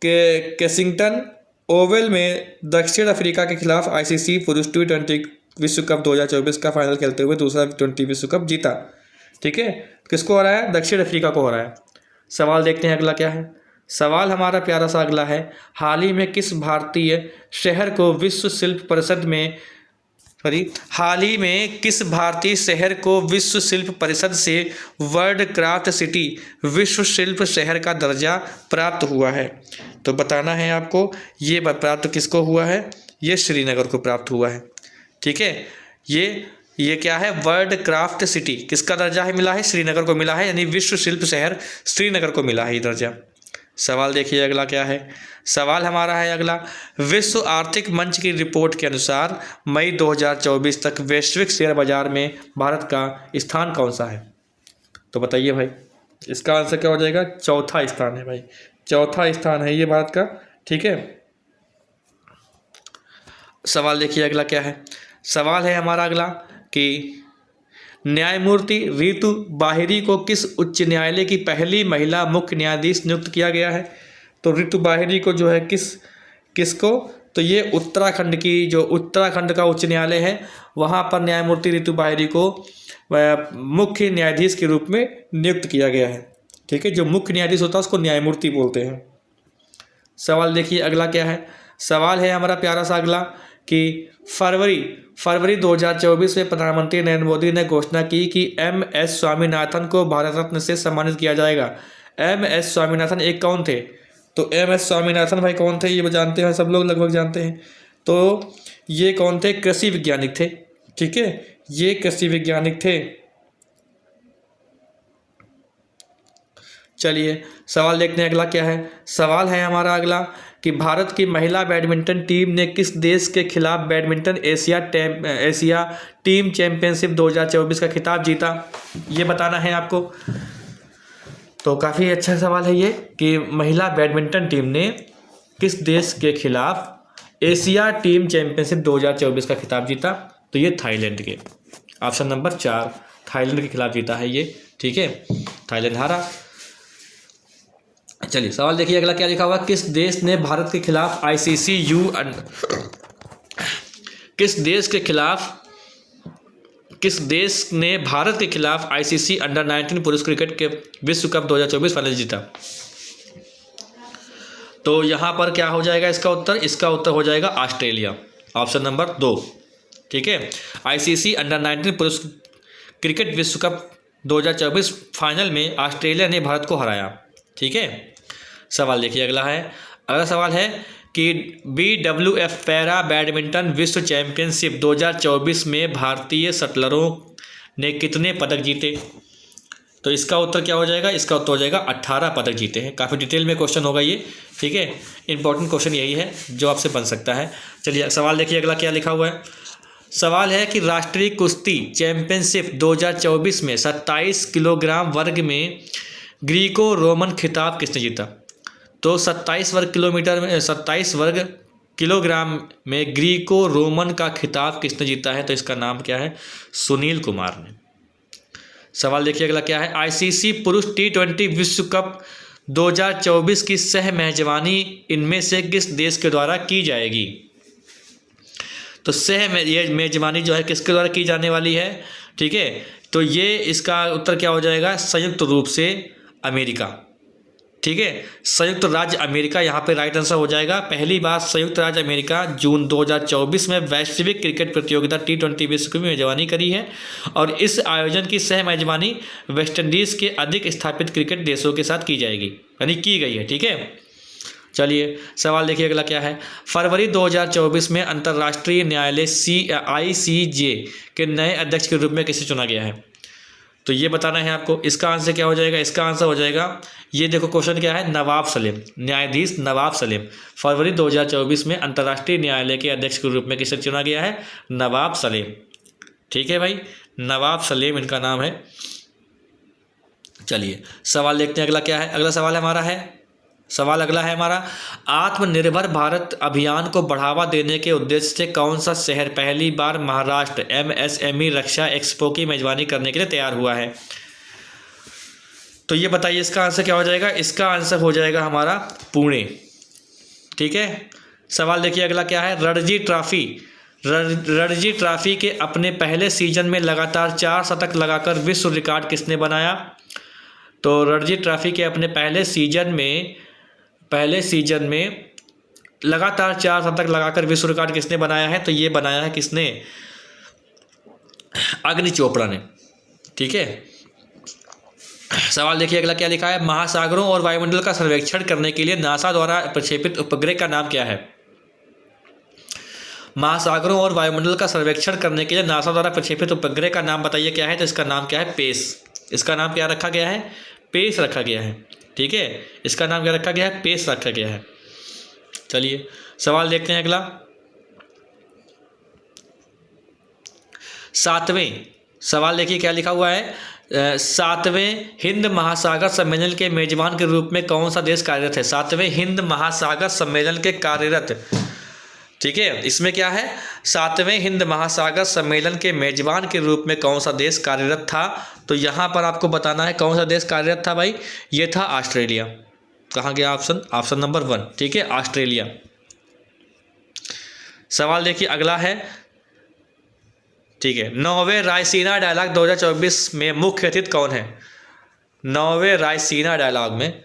[SPEAKER 1] के केसिंगटन ओवल में दक्षिण अफ्रीका के खिलाफ आईसीसी पुरुष T20 विश्व कप 2024 का फाइनल खेलते हुए दूसरा T20 विश्व कप जीता, ठीक है। किसको हो रहा है? दक्षिण अफ्रीका को हो रहा है। सवाल देखते हैं अगला क्या है। सवाल हमारा प्यारा सा अगला है, हाल ही में किस भारतीय शहर को विश्व शिल्प परिषद से वर्ल्ड क्राफ्ट सिटी विश्व शिल्प शहर का दर्जा प्राप्त हुआ है? तो बताना है आपको, ये प्राप्त किसको हुआ है? ये श्रीनगर को प्राप्त हुआ है, ठीक है। ये क्या है? वर्ल्ड क्राफ्ट सिटी किसका दर्जा है मिला है? श्रीनगर को मिला है, यानी विश्व शिल्प शहर श्रीनगर को मिला है ये दर्जा। सवाल देखिए अगला क्या है। सवाल हमारा है अगला, विश्व आर्थिक मंच की रिपोर्ट के अनुसार मई 2024 तक वैश्विक शेयर बाजार में भारत का स्थान कौन सा है? तो बताइए भाई, इसका आंसर क्या हो जाएगा? चौथा स्थान है भाई, चौथा स्थान है ये भारत का, ठीक है। सवाल देखिए अगला क्या है। सवाल है हमारा अगला कि न्यायमूर्ति ऋतु बाहिरी को किस उच्च न्यायालय की पहली महिला मुख्य न्यायाधीश नियुक्त किया गया है? तो ऋतु बाहिरी को जो है किसको? तो ये उत्तराखंड का उच्च न्यायालय है, वहाँ पर न्यायमूर्ति ऋतु बाहिरी को मुख्य न्यायाधीश के रूप में नियुक्त किया गया है, ठीक है। जो मुख्य न्यायाधीश होता है उसको न्यायमूर्ति बोलते हैं। सवाल देखिए अगला क्या है। सवाल है हमारा प्यारा सा अगला कि फरवरी 2024 में प्रधानमंत्री नरेंद्र मोदी ने घोषणा की कि MS स्वामीनाथन को भारत रत्न से सम्मानित किया जाएगा। MS स्वामीनाथन एक कौन थे? तो MS स्वामीनाथन भाई कौन थे? ये जानते हैं सब लोग, लगभग जानते हैं। तो ये कौन थे? कृषि वैज्ञानिक थे, ठीक है। ये कृषि वैज्ञानिक थे। चलिए सवाल देखते हैं अगला क्या है। सवाल है हमारा अगला कि भारत की महिला बैडमिंटन टीम ने किस देश के खिलाफ बैडमिंटन एशिया टीम चैंपियनशिप 2024 का खिताब जीता, ये बताना है आपको। तो काफ़ी अच्छा सवाल है ये कि महिला बैडमिंटन टीम ने किस देश के खिलाफ एशिया टीम चैंपियनशिप 2024 का खिताब जीता। तो ये थाईलैंड के, ऑप्शन नंबर 4 थाईलैंड के खिलाफ जीता है ये। ठीक है, थाईलैंड हारा। चलिए सवाल देखिए अगला क्या लिखा हुआ। किस देश ने भारत के खिलाफ किस देश ने भारत के खिलाफ आईसीसी अंडर 19 पुरुष क्रिकेट के विश्व कप 2024 फाइनल जीता। तो यहाँ पर क्या हो जाएगा इसका उत्तर हो जाएगा ऑस्ट्रेलिया, ऑप्शन नंबर 2। ठीक है, आईसीसी अंडर 19 पुरुष क्रिकेट विश्व कप 2024 फाइनल में ऑस्ट्रेलिया ने भारत को हराया। ठीक है, सवाल देखिए अगला सवाल है कि BWF पैरा बैडमिंटन विश्व चैंपियनशिप 2024 में भारतीय शटलरों ने कितने पदक जीते। तो इसका उत्तर क्या हो जाएगा, इसका उत्तर हो जाएगा 18 पदक जीते हैं। काफ़ी डिटेल में क्वेश्चन होगा ये। ठीक है, इंपॉर्टेंट क्वेश्चन यही है जो आपसे बन सकता है। चलिए सवाल देखिए अगला क्या लिखा हुआ है। सवाल है कि राष्ट्रीय कुश्ती चैंपियनशिप 2024 में 27 किलोग्राम वर्ग में ग्रीको रोमन खिताब किसने जीता। तो 27 वर्ग किलोग्राम में ग्रीको रोमन का खिताब किसने जीता है। तो इसका नाम क्या है, सुनील कुमार ने। सवाल देखिए अगला क्या है। आईसीसी पुरुष T20 विश्व कप 2024 की सह मेजबानी इनमें से किस देश के द्वारा की जाएगी। तो ये मेजबानी जो है किसके द्वारा की जाने वाली है। ठीक है, तो ये इसका उत्तर क्या हो जाएगा, संयुक्त रूप से अमेरिका। ठीक है, संयुक्त राज्य अमेरिका यहाँ पे राइट आंसर हो जाएगा। पहली बार संयुक्त राज्य अमेरिका जून 2024 में वैश्विक क्रिकेट प्रतियोगिता T20 विश्व की मेजबानी करी है और इस आयोजन की सह मेजबानी वेस्टइंडीज़ के अधिक स्थापित क्रिकेट देशों के साथ की जाएगी, यानी की गई है। ठीक है, चलिए सवाल देखिए अगला क्या है। फरवरी 2024 में अंतर्राष्ट्रीय न्यायालय ICJ के नए अध्यक्ष के रूप में किसे चुना गया है। तो ये बताना है आपको। इसका आंसर क्या हो जाएगा, इसका आंसर हो जाएगा, ये देखो क्वेश्चन क्या है, नवाब सलीम, न्यायाधीश नवाब सलीम। फरवरी 2024 में अंतर्राष्ट्रीय न्यायालय के अध्यक्ष के रूप में किसे चुना गया है, नवाब सलीम। ठीक है भाई, नवाब सलीम इनका नाम है। चलिए सवाल देखते हैं अगला क्या है। अगला सवाल अगला है हमारा, आत्मनिर्भर भारत अभियान को बढ़ावा देने के उद्देश्य से कौन सा शहर पहली बार महाराष्ट्र MSME रक्षा एक्सपो की मेजबानी करने के लिए तैयार हुआ है। तो ये बताइए इसका आंसर क्या हो जाएगा। इसका आंसर हो जाएगा हमारा पुणे। ठीक है, सवाल देखिए अगला क्या है। रणजी ट्रॉफी के अपने पहले सीजन में लगातार 4 शतक लगाकर विश्व रिकॉर्ड किसने बनाया। तो रणजी ट्रॉफी के अपने पहले सीजन में लगातार 4 शतक लगाकर विश्व रिकॉर्ड किसने बनाया है। तो ये बनाया है किसने, अग्नि चोपड़ा ने। ठीक है, सवाल देखिए अगला क्या लिखा है। महासागरों और वायुमंडल का सर्वेक्षण करने के लिए नासा द्वारा प्रक्षेपित उपग्रह का नाम क्या है। महासागरों और वायुमंडल का सर्वेक्षण करने के लिए नासा द्वारा प्रक्षेपित उपग्रह का नाम बताइए क्या है। तो इसका नाम क्या है, पेस। इसका नाम क्या रखा गया है, पेस रखा गया है। ठीक है, इसका नाम क्या रखा गया है, पेस रखा गया है। चलिए सवाल देखते हैं अगला। 7वें सवाल देखिए क्या लिखा हुआ है। 7वें हिंद महासागर सम्मेलन के मेजबान के रूप में कौन सा देश कार्यरत है। 7वें हिंद महासागर सम्मेलन के कार्यरत, ठीक है, इसमें क्या है, 7वें हिंद महासागर सम्मेलन के मेजबान के रूप में कौन सा देश कार्यरत था। तो यहाँ पर आपको बताना है कौन सा देश कार्यरत था भाई, ये था ऑस्ट्रेलिया। कहाँ गया ऑप्शन नंबर 1। ठीक है, ऑस्ट्रेलिया। सवाल देखिए अगला है। ठीक है, 9वें रायसीना डायलॉग 2024 में मुख्य अतिथि कौन है। 9वें रायसीना डायलॉग में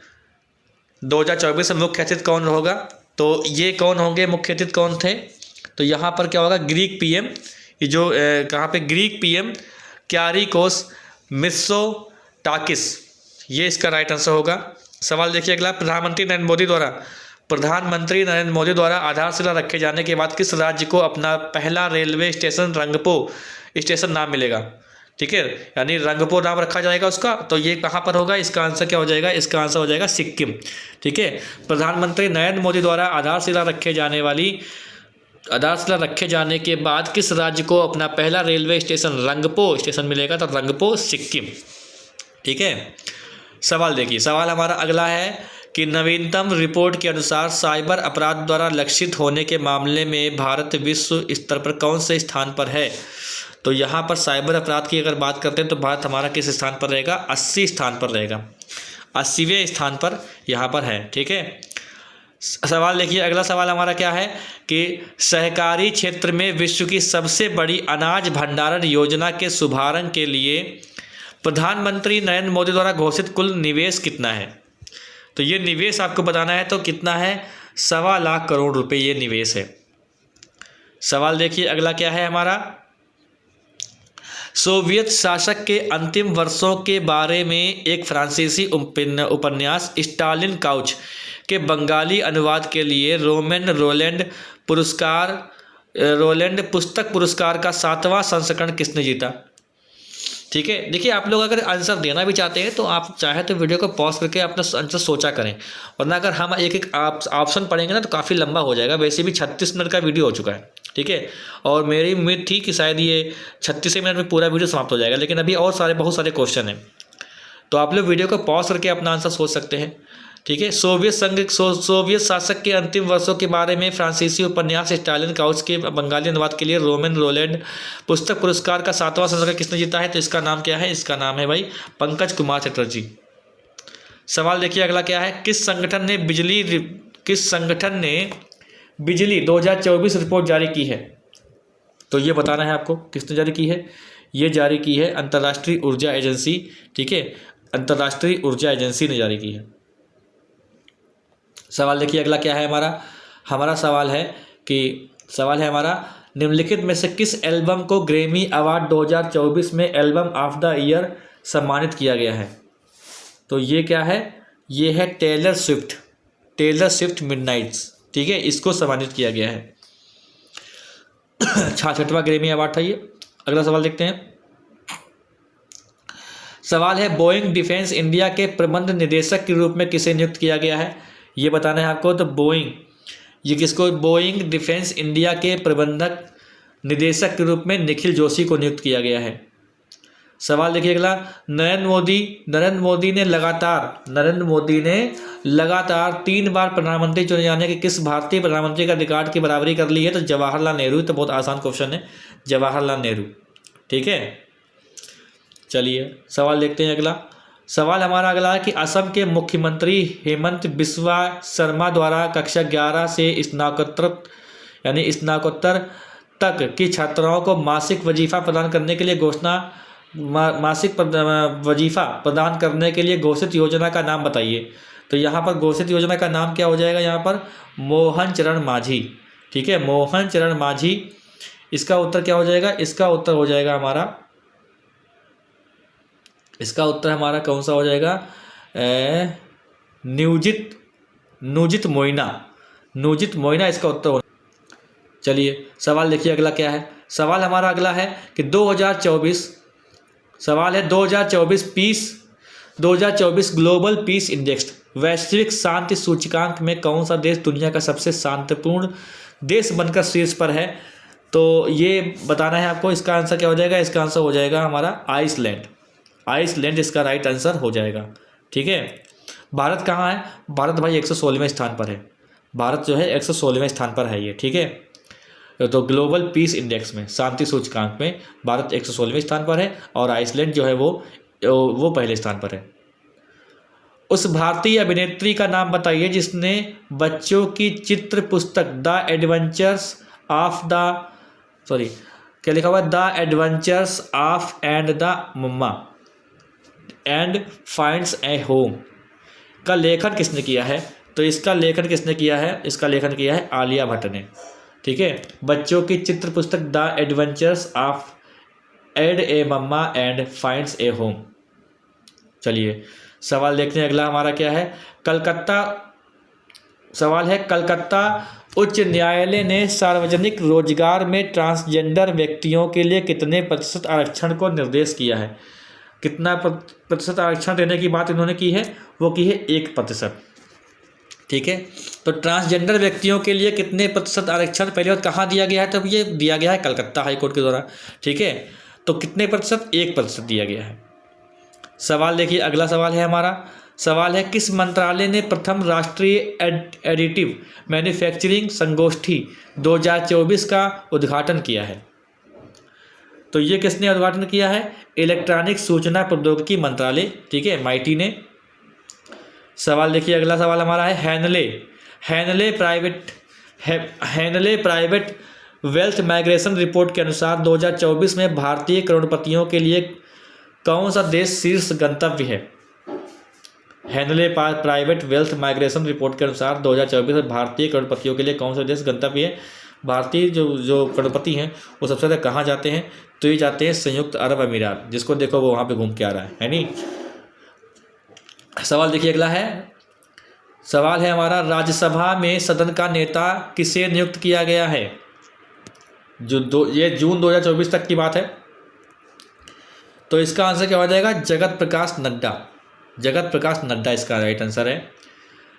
[SPEAKER 1] 2024 में मुख्य अतिथि कौन होगा। तो ये कौन होंगे, मुख्य अतिथि कौन थे। तो यहाँ पर क्या होगा, ग्रीक पीएम, ये जो कहाँ पे, ग्रीक पीएम क्यारिकोस मित्सोटाकिस, ये इसका राइट आंसर होगा। सवाल देखिए अगला। प्रधानमंत्री नरेंद्र मोदी द्वारा प्रधानमंत्री नरेंद्र मोदी द्वारा आधारशिला रखे जाने के बाद किस राज्य को अपना पहला रेलवे स्टेशन रंगपो स्टेशन नाम मिलेगा? ठीक है, यानी रंगपो नाम रखा जाएगा उसका। तो ये कहाँ पर होगा? इसका आंसर क्या हो जाएगा? इसका आंसर हो जाएगा सिक्किम। ठीक है, प्रधानमंत्री नरेंद्र मोदी द्वारा आधारशिला रखे जाने के बाद किस राज्य को अपना पहला रेलवे स्टेशन रंगपो स्टेशन मिलेगा? तो रंगपो सिक्किम। ठीक है, सवाल देखिए, सवाल हमारा अगला है कि नवीनतम रिपोर्ट के अनुसार साइबर अपराध द्वारा लक्षित होने के मामले में भारत विश्व स्तर पर कौन से स्थान पर है? तो यहाँ पर साइबर अपराध की अगर बात करते हैं तो भारत हमारा किस स्थान पर रहेगा? 80 स्थान पर रहेगा, 80वें स्थान पर यहाँ पर है। ठीक है, सवाल देखिए, अगला सवाल हमारा क्या है कि सहकारी क्षेत्र में विश्व की सबसे बड़ी अनाज भंडारण योजना के शुभारंभ के लिए प्रधानमंत्री नरेंद्र मोदी द्वारा घोषित कुल निवेश कितना है? तो ये निवेश आपको बताना है, तो कितना है? 1.25 लाख करोड़ रुपए ये निवेश है। सवाल देखिए अगला क्या है हमारा, सोवियत शासक के अंतिम वर्षों के बारे में एक फ्रांसीसी उपन्यास स्टालिन काउच के बंगाली अनुवाद के लिए रोलैंड पुस्तक पुरस्कार का 7वां संस्करण किसने जीता? ठीक है, देखिए आप लोग अगर आंसर देना भी चाहते हैं तो आप चाहे तो वीडियो को पॉज करके अपना आंसर सोचा करें, वरना अगर हम एक एक ऑप्शन पढ़ेंगे ना तो काफ़ी लंबा हो जाएगा। वैसे भी 36 मिनट का वीडियो हो चुका है। ठीक है, और मेरी उम्मीद थी कि शायद ये 36 मिनट में पूरा वीडियो समाप्त हो जाएगा, लेकिन अभी और बहुत सारे क्वेश्चन हैं, तो आप लोग वीडियो को पॉज करके अपना आंसर सोच सकते हैं। ठीक है, सोवियत शासक के अंतिम वर्षों के बारे में फ्रांसीसी उपन्यास स्टालिन काउच के बंगाली अनुवाद के लिए रोलैंड पुस्तक पुरस्कार का 7वां संस्करण किसने जीता है? तो इसका नाम क्या है? इसका नाम है भाई पंकज कुमार चटर्जी। सवाल देखिए अगला क्या है, किस संगठन ने बिजली 2024 रिपोर्ट जारी की है? तो ये बताना है आपको किसने जारी की है। ये जारी की है अंतर्राष्ट्रीय ऊर्जा एजेंसी। ठीक है, अंतर्राष्ट्रीय ऊर्जा एजेंसी ने जारी की है। सवाल देखिए अगला क्या है हमारा सवाल है हमारा निम्नलिखित में से किस एल्बम को ग्रैमी अवार्ड 2024 में एल्बम ऑफ द ईयर सम्मानित किया गया है? तो ये क्या है? ये है टेलर स्विफ्ट मिडनाइट्स। ठीक है, इसको सम्मानित किया गया है। 66वां ग्रैमी अवार्ड था ये। अगला सवाल देखते हैं। सवाल है बोइंग डिफेंस इंडिया के प्रबंध निदेशक के रूप में किसे नियुक्त किया गया है? ये बताना है आपको। तो बोइंग डिफेंस इंडिया के प्रबंधक निदेशक के रूप में निखिल जोशी को नियुक्त किया गया है। सवाल देखिए अगला, नरेंद्र मोदी ने लगातार 3 बार प्रधानमंत्री चुने जाने के किस भारतीय प्रधानमंत्री का रिकॉर्ड की बराबरी कर ली है? तो जवाहरलाल नेहरू। तो बहुत आसान क्वेश्चन है, जवाहरलाल नेहरू। ठीक है, चलिए सवाल देखते हैं अगला। सवाल हमारा अगला है कि असम के मुख्यमंत्री हेमंत बिस्वा शर्मा द्वारा कक्षा 11 से स्नातकोत्तर तक की छात्राओं को मासिक वजीफा प्रदान करने के लिए घोषित योजना का नाम बताइए। तो यहाँ पर घोषित योजना का नाम क्या हो जाएगा? यहाँ पर मोहन चरण मांझी। ठीक है, मोहन चरण मांझी। इसका उत्तर क्या हो जाएगा? इसका उत्तर हमारा कौन सा हो जाएगा? नूजित मोइना इसका उत्तर हो। चलिए सवाल देखिए अगला क्या है। सवाल हमारा अगला है कि 2024 ग्लोबल पीस इंडेक्स वैश्विक शांति सूचकांक में कौन सा देश दुनिया का सबसे शांतिपूर्ण देश बनकर शीर्ष पर है? तो ये बताना है आपको। इसका आंसर क्या हो जाएगा? इसका आंसर हो जाएगा हमारा आइसलैंड इसका राइट आंसर हो जाएगा। ठीक है, भारत कहाँ है? भारत भाई 116वें स्थान पर है। भारत जो है 116वें स्थान पर है ये। ठीक है, तो ग्लोबल पीस इंडेक्स में, शांति सूचकांक में भारत 116वें स्थान पर है और आइसलैंड जो है वो पहले स्थान पर है। उस भारतीय अभिनेत्री का नाम बताइए जिसने बच्चों की चित्र पुस्तक the adventures of and the mamma and finds a home का लेखन किसने किया है? तो इसका लेखन किसने किया है? इसका लेखन किया है आलिया भट्ट ने। ठीक है, बच्चों की चित्र पुस्तक the adventures of Ed a mamma and finds a home. चलिए सवाल देखते हैं अगला हमारा क्या है। कलकत्ता सवाल है, कलकत्ता उच्च न्यायालय ने सार्वजनिक रोजगार में ट्रांसजेंडर व्यक्तियों के लिए कितने प्रतिशत आरक्षण को निर्देश किया है? कितना प्रतिशत आरक्षण देने की बात इन्होंने की है? वो की है 1%। ठीक है, तो ट्रांसजेंडर व्यक्तियों के लिए कितने प्रतिशत आरक्षण पहले और कहाँ दिया गया है? तब ये दिया गया है कलकत्ता हाईकोर्ट के द्वारा। ठीक है, तो कितने प्रतिशत? 1% दिया गया है। सवाल देखिए, अगला सवाल है हमारा। सवाल है, किस मंत्रालय ने प्रथम राष्ट्रीय एडिटिव मैन्युफैक्चरिंग संगोष्ठी 2024 का उद्घाटन किया है? तो ये किसने उद्घाटन किया है? इलेक्ट्रॉनिक सूचना प्रौद्योगिकी मंत्रालय, ठीक है, माइटी ने। सवाल देखिए, अगला सवाल हमारा है, Henle private wealth migration report के अनुसार 2024 में भारतीय करोड़पतियों के लिए कौन सा देश शीर्ष गंतव्य है? Henle private wealth migration report के अनुसार 2024 में भारतीय करोड़पतियों के लिए कौन सा देश गंतव्य है? भारतीय जो करोड़पति हैं वो सबसे ज़्यादा कहाँ जाते हैं? तो ये जाते हैं संयुक्त अरब अमीरात, जिसको देखो वो वहाँ पे घूम के आ रहा है नहीं। सवाल देखिए, अगला है, सवाल है हमारा, राज्यसभा में सदन का नेता किसे नियुक्त किया गया है? ये जून 2024 तक की बात है, तो इसका आंसर क्या हो जाएगा? जगत प्रकाश नड्डा इसका राइट आंसर है।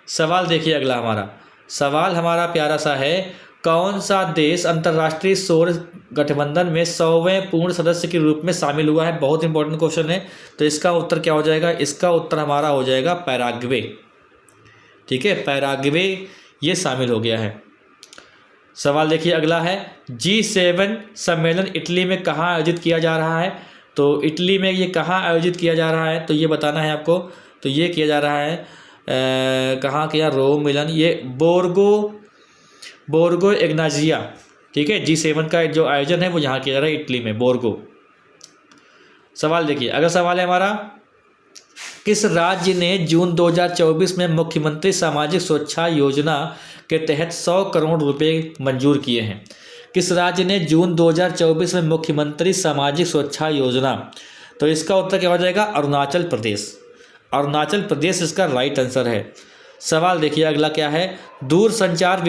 [SPEAKER 1] सवाल देखिए अगला हमारा, सवाल हमारा प्यारा सा है, कौन सा देश अंतर्राष्ट्रीय सौर गठबंधन में 100वें पूर्ण सदस्य के रूप में शामिल हुआ है? बहुत इंपॉर्टेंट क्वेश्चन है, तो इसका उत्तर क्या हो जाएगा? इसका उत्तर हमारा हो जाएगा पैराग्वे। ठीक है, पैराग्वे ये शामिल हो गया है। सवाल देखिए अगला है, G7 सम्मेलन इटली में कहाँ आयोजित किया जा रहा है? तो इटली में ये कहाँ आयोजित किया जा रहा है, तो ये बताना है आपको। तो ये किया जा रहा है कहाँ किया? रोम, मिलन, ये बोर्गो इग्नाजिया। ठीक है, G7 का जो आयोजन है वो यहाँ किया जा रहा है इटली में, बोर्गो। सवाल देखिए, अगला सवाल है हमारा, किस राज्य ने जून 2024 में मुख्यमंत्री सामाजिक सुरक्षा योजना के तहत 100 करोड़ रुपए मंजूर किए हैं? किस राज्य ने जून 2024 में मुख्यमंत्री सामाजिक सुरक्षा योजना? तो इसका उत्तर क्या हो जाएगा? अरुणाचल प्रदेश इसका राइट आंसर है। सवाल देखिए अगला क्या है, दूरसंचार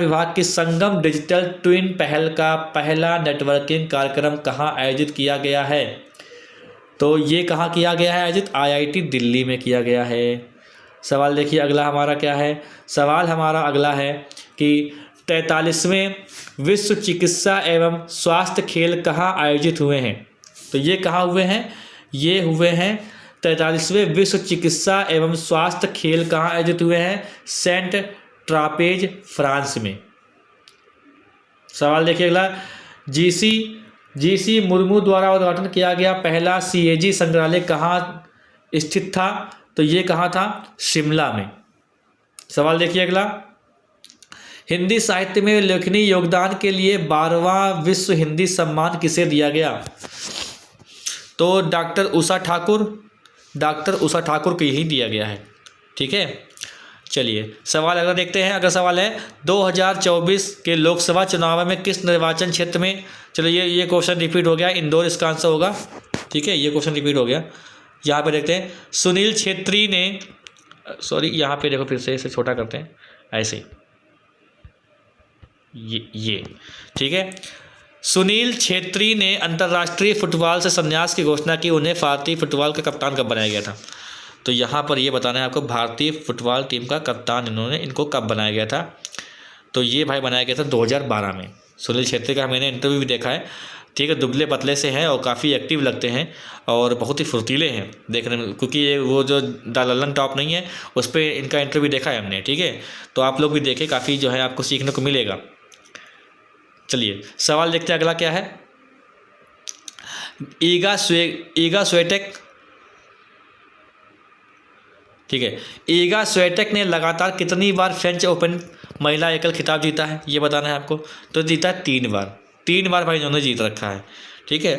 [SPEAKER 1] विभाग की संगम डिजिटल ट्विन पहल का पहला नेटवर्किंग कार्यक्रम कहाँ आयोजित किया गया है? तो ये कहाँ किया गया है आयोजित? IIT दिल्ली में किया गया है। सवाल देखिए अगला हमारा क्या है, सवाल हमारा अगला है कि 43वें विश्व चिकित्सा एवं स्वास्थ्य खेल कहाँ आयोजित हुए हैं? तो ये कहाँ हुए हैं? ये हुए हैं 43वें विश्व चिकित्सा एवं स्वास्थ्य खेल कहाँ आयोजित हुए हैं? सेंट ट्रापेज, फ्रांस में। सवाल देखिए अगला, जीसी मुर्मू द्वारा उद्घाटन किया गया पहला CAG संग्रहालय कहाँ स्थित था? तो ये कहाँ था? शिमला में। सवाल देखिए अगला, हिंदी साहित्य में उल्लेखनीय योगदान के लिए 12वां विश्व हिंदी सम्मान किसे दिया गया? तो डॉक्टर उषा ठाकुर को ही दिया गया है। ठीक है, चलिए सवाल अगला देखते हैं। अगला सवाल है, 2024 के लोकसभा चुनाव में किस निर्वाचन क्षेत्र में, चलो ये क्वेश्चन रिपीट हो गया, इंदौर इसका आंसर होगा। ठीक है, ये क्वेश्चन रिपीट हो गया। यहाँ पे देखते हैं, सुनील छेत्री ने, सॉरी यहाँ पे देखो फिर से इसे छोटा करते हैं ऐसे, ये ठीक है। सुनील छेत्री ने अंतर्राष्ट्रीय फुटबॉल से संन्यास की घोषणा की, उन्हें भारतीय फुटबॉल का कप्तान कब बनाया गया था? तो यहाँ पर ये बताना है आपको, भारतीय फुटबॉल टीम का कप्तान इनको कब बनाया गया था? तो ये भाई बनाया गया था 2012 में। सुनील छेत्री का मैंने इंटरव्यू भी देखा है। ठीक है, दुबले पतले से हैं और काफ़ी एक्टिव लगते हैं और बहुत ही फुर्तीले हैं देखने में, क्योंकि ये वो जो द ललन टॉप नहीं है उस पर इनका इंटरव्यू देखा है हमने। ठीक है, तो आप लोग भी देखें, काफ़ी जो है आपको सीखने को मिलेगा। चलिए सवाल देखते हैं अगला क्या है, ईगा स्वेटेक। ठीक है, ईगा स्वेटेक ने लगातार कितनी बार फ्रेंच ओपन महिला एकल खिताब जीता है? ये बताना है आपको। तो जीता है 3 बार भाई इन्होंने जीत रखा है। ठीक है,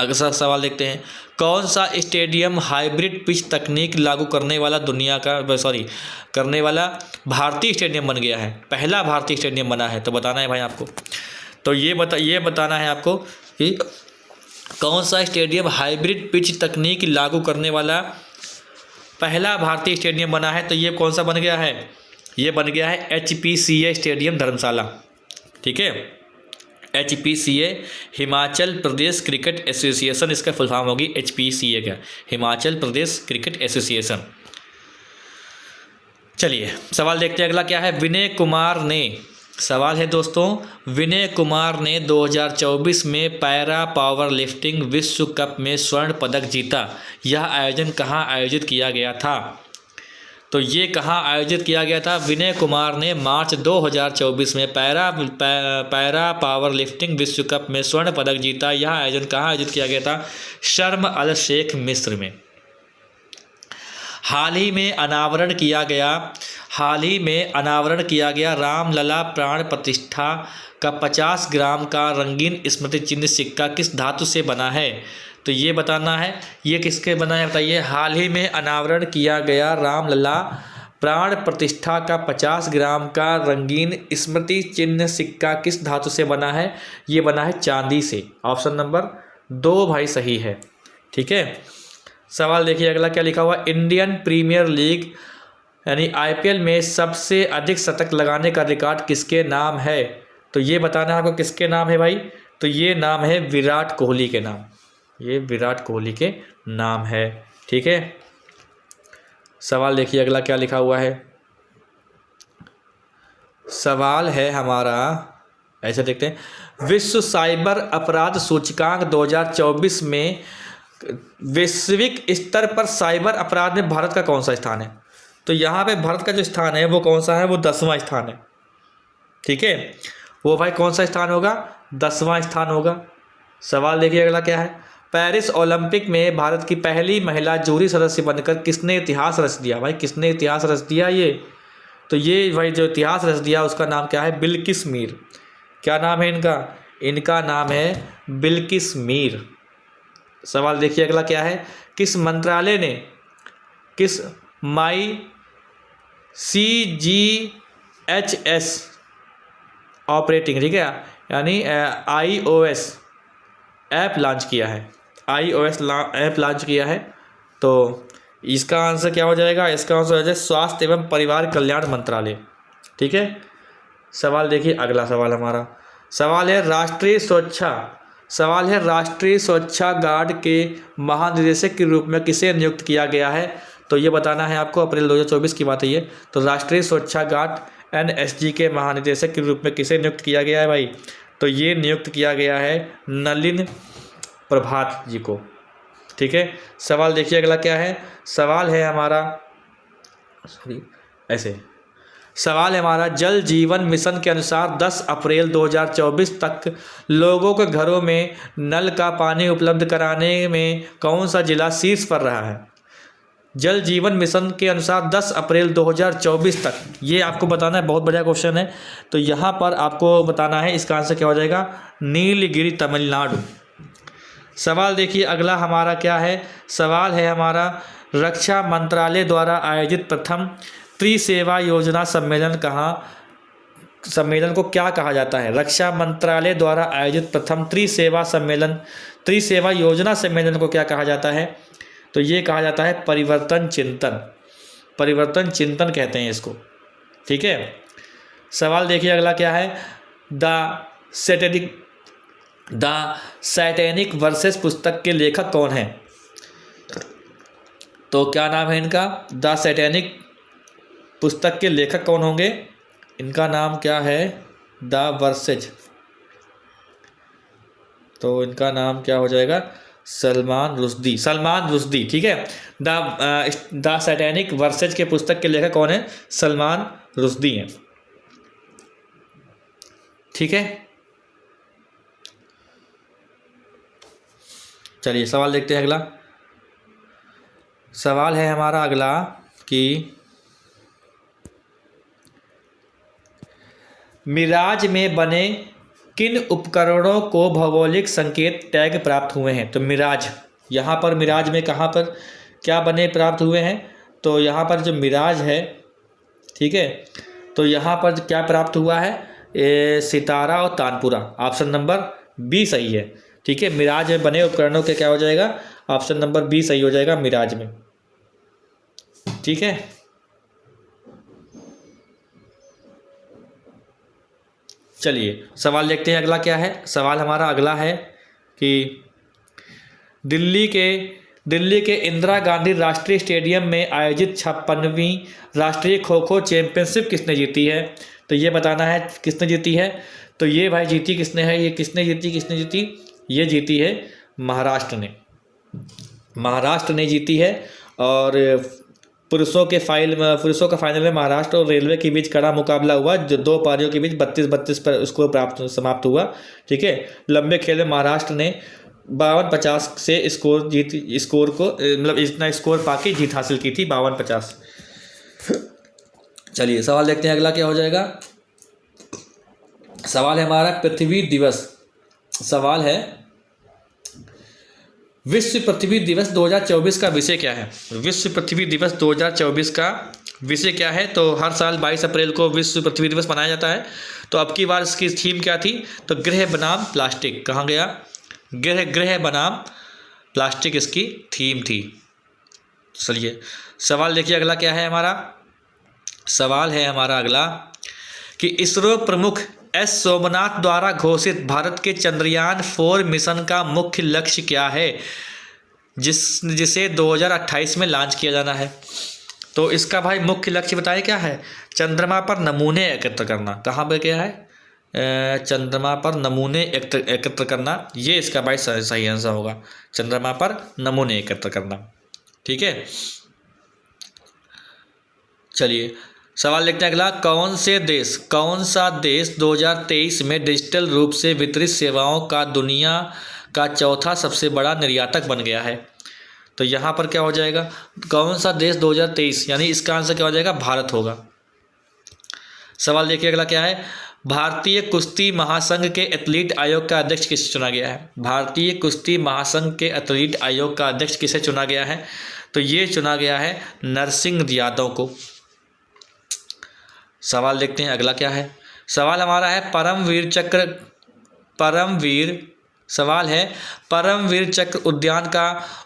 [SPEAKER 1] अगला सवाल देखते हैं, कौन सा स्टेडियम हाइब्रिड पिच तकनीक लागू करने वाला भारतीय स्टेडियम बन गया है? पहला भारतीय स्टेडियम बना है, तो बताना है भाई आपको। तो ये बताना है आपको कि कौन सा स्टेडियम हाइब्रिड पिच तकनीक लागू करने वाला पहला भारतीय स्टेडियम बना है, तो ये कौन सा बन गया है? ये बन गया है HPCA स्टेडियम धर्मशाला। ठीक है, HPCA Himachal Pradesh cricket association, इसका फुल फॉर्म होगी HPCA का, हिमाचल प्रदेश क्रिकेट एसोसिएशन। चलिए सवाल देखते हैं अगला क्या है। विनय कुमार ने, सवाल है दोस्तों, विनय कुमार ने 2024 में पैरा पावर लिफ्टिंग विश्व कप में स्वर्ण पदक जीता। यह आयोजन कहाँ आयोजित किया गया था? तो ये कहाँ आयोजित किया गया था? विनय कुमार ने मार्च 2024 में पैरा पावर लिफ्टिंग विश्व कप में स्वर्ण पदक जीता। यह आयोजन कहाँ आयोजित किया गया था? शर्म अल शेख मिस्र में। हाल ही में अनावरण किया गया रामलला प्राण प्रतिष्ठा का 50 ग्राम का रंगीन स्मृति चिन्ह सिक्का किस धातु से बना है? तो ये बताना है, ये किसके बना है बताइए। हाल ही में अनावरण किया गया रामलला प्राण प्रतिष्ठा का 50 ग्राम का रंगीन स्मृति चिन्ह सिक्का किस धातु से बना है? ये बना है चांदी से। ऑप्शन नंबर 2 भाई सही है। ठीक है, सवाल देखिए अगला क्या लिखा हुआ। इंडियन प्रीमियर लीग यानी IPL में सबसे अधिक शतक लगाने का रिकॉर्ड किसके नाम है? तो ये बताना है आपको किसके नाम है भाई। तो ये नाम है विराट कोहली के नाम, ये विराट कोहली के नाम है। ठीक है, सवाल देखिए अगला क्या लिखा हुआ है। सवाल है हमारा, ऐसे देखते हैं, विश्व साइबर अपराध सूचकांक 2024 में वैश्विक स्तर पर साइबर अपराध में भारत का कौन सा स्थान है? तो यहाँ पे भारत का जो स्थान है वो कौन सा है? वो 10वां स्थान है। ठीक है, वो भाई कौन सा स्थान होगा? 10वां स्थान होगा। सवाल देखिए अगला क्या है। पेरिस ओलंपिक में भारत की पहली महिला जूरी सदस्य बनकर किसने इतिहास रच दिया? भाई किसने इतिहास रच दिया ये? तो ये भाई जो इतिहास रच दिया उसका नाम क्या है? बिल्किस मीर। क्या नाम है इनका? इनका नाम है बिल्किस मीर। सवाल देखिए अगला क्या है। किस मंत्रालय ने किस CGHS ऑपरेटिंग, ठीक है, यानी iOS ऐप लॉन्च किया है? iOS ऐप लॉन्च किया है। तो इसका आंसर क्या हो जाएगा? इसका आंसर हो जाएगा स्वास्थ्य एवं परिवार कल्याण मंत्रालय। ठीक है, सवाल देखिए अगला सवाल हमारा। सवाल है राष्ट्रीय सुरक्षा गार्ड के महानिदेशक के रूप में किसे नियुक्त किया गया है? तो ये बताना है आपको, अप्रैल 2024 की बात है ये। तो राष्ट्रीय सुरक्षा गार्ड NSG के महानिदेशक के रूप में किसे नियुक्त किया गया है भाई? तो ये नियुक्त किया गया है नलिन प्रभात जी को। ठीक है, सवाल देखिए अगला क्या है। सवाल है हमारा जल जीवन मिशन के अनुसार 10 अप्रैल 2024 तक लोगों के घरों में नल का पानी उपलब्ध कराने में कौन सा जिला शीर्ष पर रहा है? जल जीवन मिशन के अनुसार 10 अप्रैल 2024 तक, ये आपको बताना है, बहुत बढ़िया क्वेश्चन है। तो यहाँ पर आपको बताना है, इसका आंसर क्या हो जाएगा? नीलगिरी तमिलनाडु। सवाल देखिए अगला हमारा क्या है। सवाल है हमारा रक्षा मंत्रालय द्वारा आयोजित प्रथम त्रिसेवा योजना सम्मेलन को क्या कहा जाता है? रक्षा मंत्रालय द्वारा आयोजित प्रथम त्रिसेवा योजना सम्मेलन को क्या कहा जाता है? तो ये कहा जाता है परिवर्तन चिंतन कहते हैं इसको। ठीक है, सवाल देखिए अगला क्या है। द सैटेनिक वर्सेस पुस्तक के लेखक कौन है? तो क्या नाम है इनका? द सैटेनिक पुस्तक के लेखक कौन होंगे? इनका नाम क्या है? The versus. तो इनका नाम क्या हो जाएगा? सलमान रुश्दी। ठीक है, द सैटेनिक वर्सेज के पुस्तक के लेखक कौन है? सलमान रुश्दी हैं। ठीक है, चलिए सवाल देखते हैं अगला। सवाल है हमारा अगला कि मिराज में बने किन उपकरणों को भौगोलिक संकेत टैग प्राप्त हुए हैं? तो मिराज, यहाँ पर मिराज में कहाँ पर क्या बने प्राप्त हुए हैं? तो यहाँ पर जो मिराज है, ठीक है, तो यहाँ पर क्या प्राप्त हुआ है? सितारा और तानपुरा। ऑप्शन नंबर B सही है। ठीक है, मिराज में बने उपकरणों के क्या हो जाएगा? ऑप्शन नंबर B सही हो जाएगा मिराज में। ठीक है। चलिए सवाल देखते हैं अगला क्या है। सवाल हमारा अगला है कि दिल्ली के इंदिरा गांधी राष्ट्रीय स्टेडियम में आयोजित 56वीं राष्ट्रीय खो खो चैंपियनशिप किसने जीती है। तो ये बताना है किसने जीती है। तो ये भाई जीती किसने है, ये किसने जीती, ये जीती है महाराष्ट्र ने जीती है। और पुरुषों का फाइनल में महाराष्ट्र और रेलवे के बीच कड़ा मुकाबला हुआ, जो 2 पारियों के बीच 32-32 पर स्कोर समाप्त हुआ। ठीक है, लंबे खेल में महाराष्ट्र ने 52-50 से इतना स्कोर पाके जीत हासिल की थी, 52-50। चलिए सवाल देखते हैं अगला क्या हो जाएगा। सवाल है हमारा पृथ्वी दिवस। सवाल है विश्व पृथ्वी दिवस 2024 का विषय क्या है। विश्व पृथ्वी दिवस 2024 का विषय क्या है। तो हर साल 22 अप्रैल को विश्व पृथ्वी दिवस मनाया जाता है। तो अब की बार इसकी थीम क्या थी। तो गृह बनाम प्लास्टिक। कहाँ गया, गृह बनाम प्लास्टिक इसकी थीम थी। चलिए सवाल देखिए अगला क्या है हमारा। सवाल है हमारा अगला कि इसरो प्रमुख एस सोमनाथ द्वारा घोषित भारत के चंद्रयान 4 मिशन का मुख्य लक्ष्य क्या है, जिसे 2028 में लॉन्च किया जाना है। तो इसका भाई मुख्य लक्ष्य बताइए क्या है। चंद्रमा पर नमूने एकत्र करना। कहाँ पर क्या है, चंद्रमा पर नमूने एकत्र करना। ये इसका भाई सही आंसर होगा, चंद्रमा पर नमूने एकत्र करना। ठीक है। चलिए सवाल देखते हैं अगला। कौन सा देश 2023 में डिजिटल रूप से वितरित सेवाओं का दुनिया का चौथा सबसे बड़ा निर्यातक बन गया है। तो यहाँ पर क्या हो जाएगा, कौन सा देश 2023, यानी इसका आंसर क्या हो जाएगा, भारत होगा। सवाल देखिए अगला क्या है। भारतीय कुश्ती महासंघ के एथलीट आयोग का अध्यक्ष किसे चुना गया है। भारतीय कुश्ती महासंघ के एथलीट आयोग का अध्यक्ष किसे चुना गया है। तो ये चुना गया है नरसिंह यादव को। सवाल देखते हैं अगला क्या है। सवाल हमारा है परमवीर चक्र उद्यान का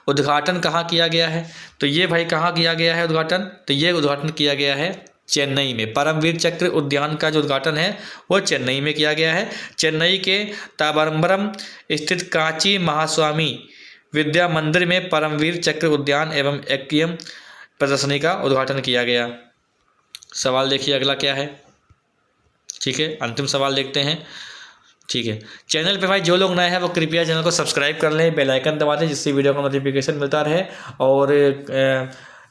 [SPEAKER 1] उद्घाटन कहाँ किया गया है। तो ये भाई कहाँ किया गया है उद्घाटन। तो ये उद्घाटन किया गया है चेन्नई में। परमवीर चक्र उद्यान का जो उद्घाटन है वो चेन्नई में किया गया है। चेन्नई के तांबरम स्थित कांची महास्वामी विद्या मंदिर में परमवीर चक्र उद्यान एवं एक्वियम प्रदर्शनी का उद्घाटन किया गया। सवाल देखिए अगला क्या है। ठीक है, अंतिम सवाल देखते हैं। ठीक है, चैनल पे भाई जो लोग नए हैं वो कृपया चैनल को सब्सक्राइब कर लें, बेल आइकन दबा दें, जिससे वीडियो का नोटिफिकेशन मिलता रहे। और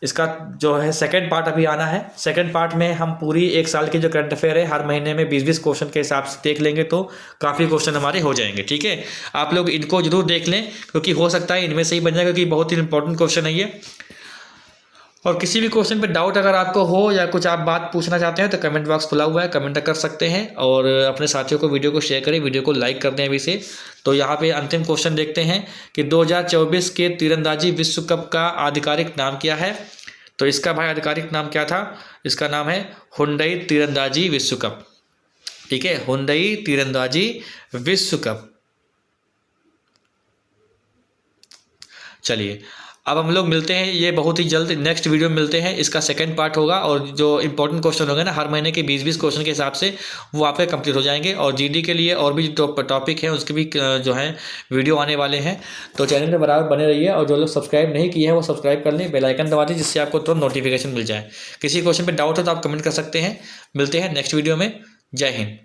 [SPEAKER 1] इसका जो है सेकंड पार्ट अभी आना है। सेकंड पार्ट में हम पूरी 1 साल की जो करंट अफेयर है हर महीने में 20-20 क्वेश्चन के हिसाब से देख लेंगे, तो काफ़ी क्वेश्चन हमारे हो जाएंगे। ठीक है, आप लोग इनको जरूर देख लें, क्योंकि हो सकता है इनमें से ही बन जाए, क्योंकि बहुत ही इंपॉर्टेंट क्वेश्चन है ये। और किसी भी क्वेश्चन पे डाउट अगर आपको हो या कुछ आप बात पूछना चाहते हैं तो कमेंट बॉक्स खुला हुआ है, कमेंट कर सकते हैं। और अपने साथियों को वीडियो को शेयर करें, वीडियो को लाइक कर दें अभी से। तो यहाँ पे अंतिम क्वेश्चन देखते हैं कि 2024 के तीरंदाजी विश्व कप का आधिकारिक नाम क्या है। तो इसका भाई आधिकारिक नाम क्या था, इसका नाम है हुंडई तीरंदाजी विश्व कप। ठीक है, हुंडई तीरंदाजी विश्व कप। चलिए अब हम लोग मिलते हैं, ये बहुत ही जल्द नेक्स्ट वीडियो में मिलते हैं। इसका सेकंड पार्ट होगा और जो इंपॉर्टेंट क्वेश्चन होंगे ना हर महीने के 20-20 क्वेश्चन के हिसाब से वो आपके कंप्लीट हो जाएंगे। और जीडी के लिए और भी जो टॉपिक हैं उसके भी जो हैं वीडियो आने वाले हैं। तो चैनल में बराबर बने रहिए, और जो लोग सब्सक्राइब नहीं किए हैं वो सब्सक्राइब कर लें, बेल आइकन दबा दें, जिससे आपको तुरंत नोटिफिकेशन मिल जाए। किसी क्वेश्चन पर डाउट हो तो आप कमेंट कर सकते हैं। मिलते हैं नेक्स्ट वीडियो में। जय हिंद।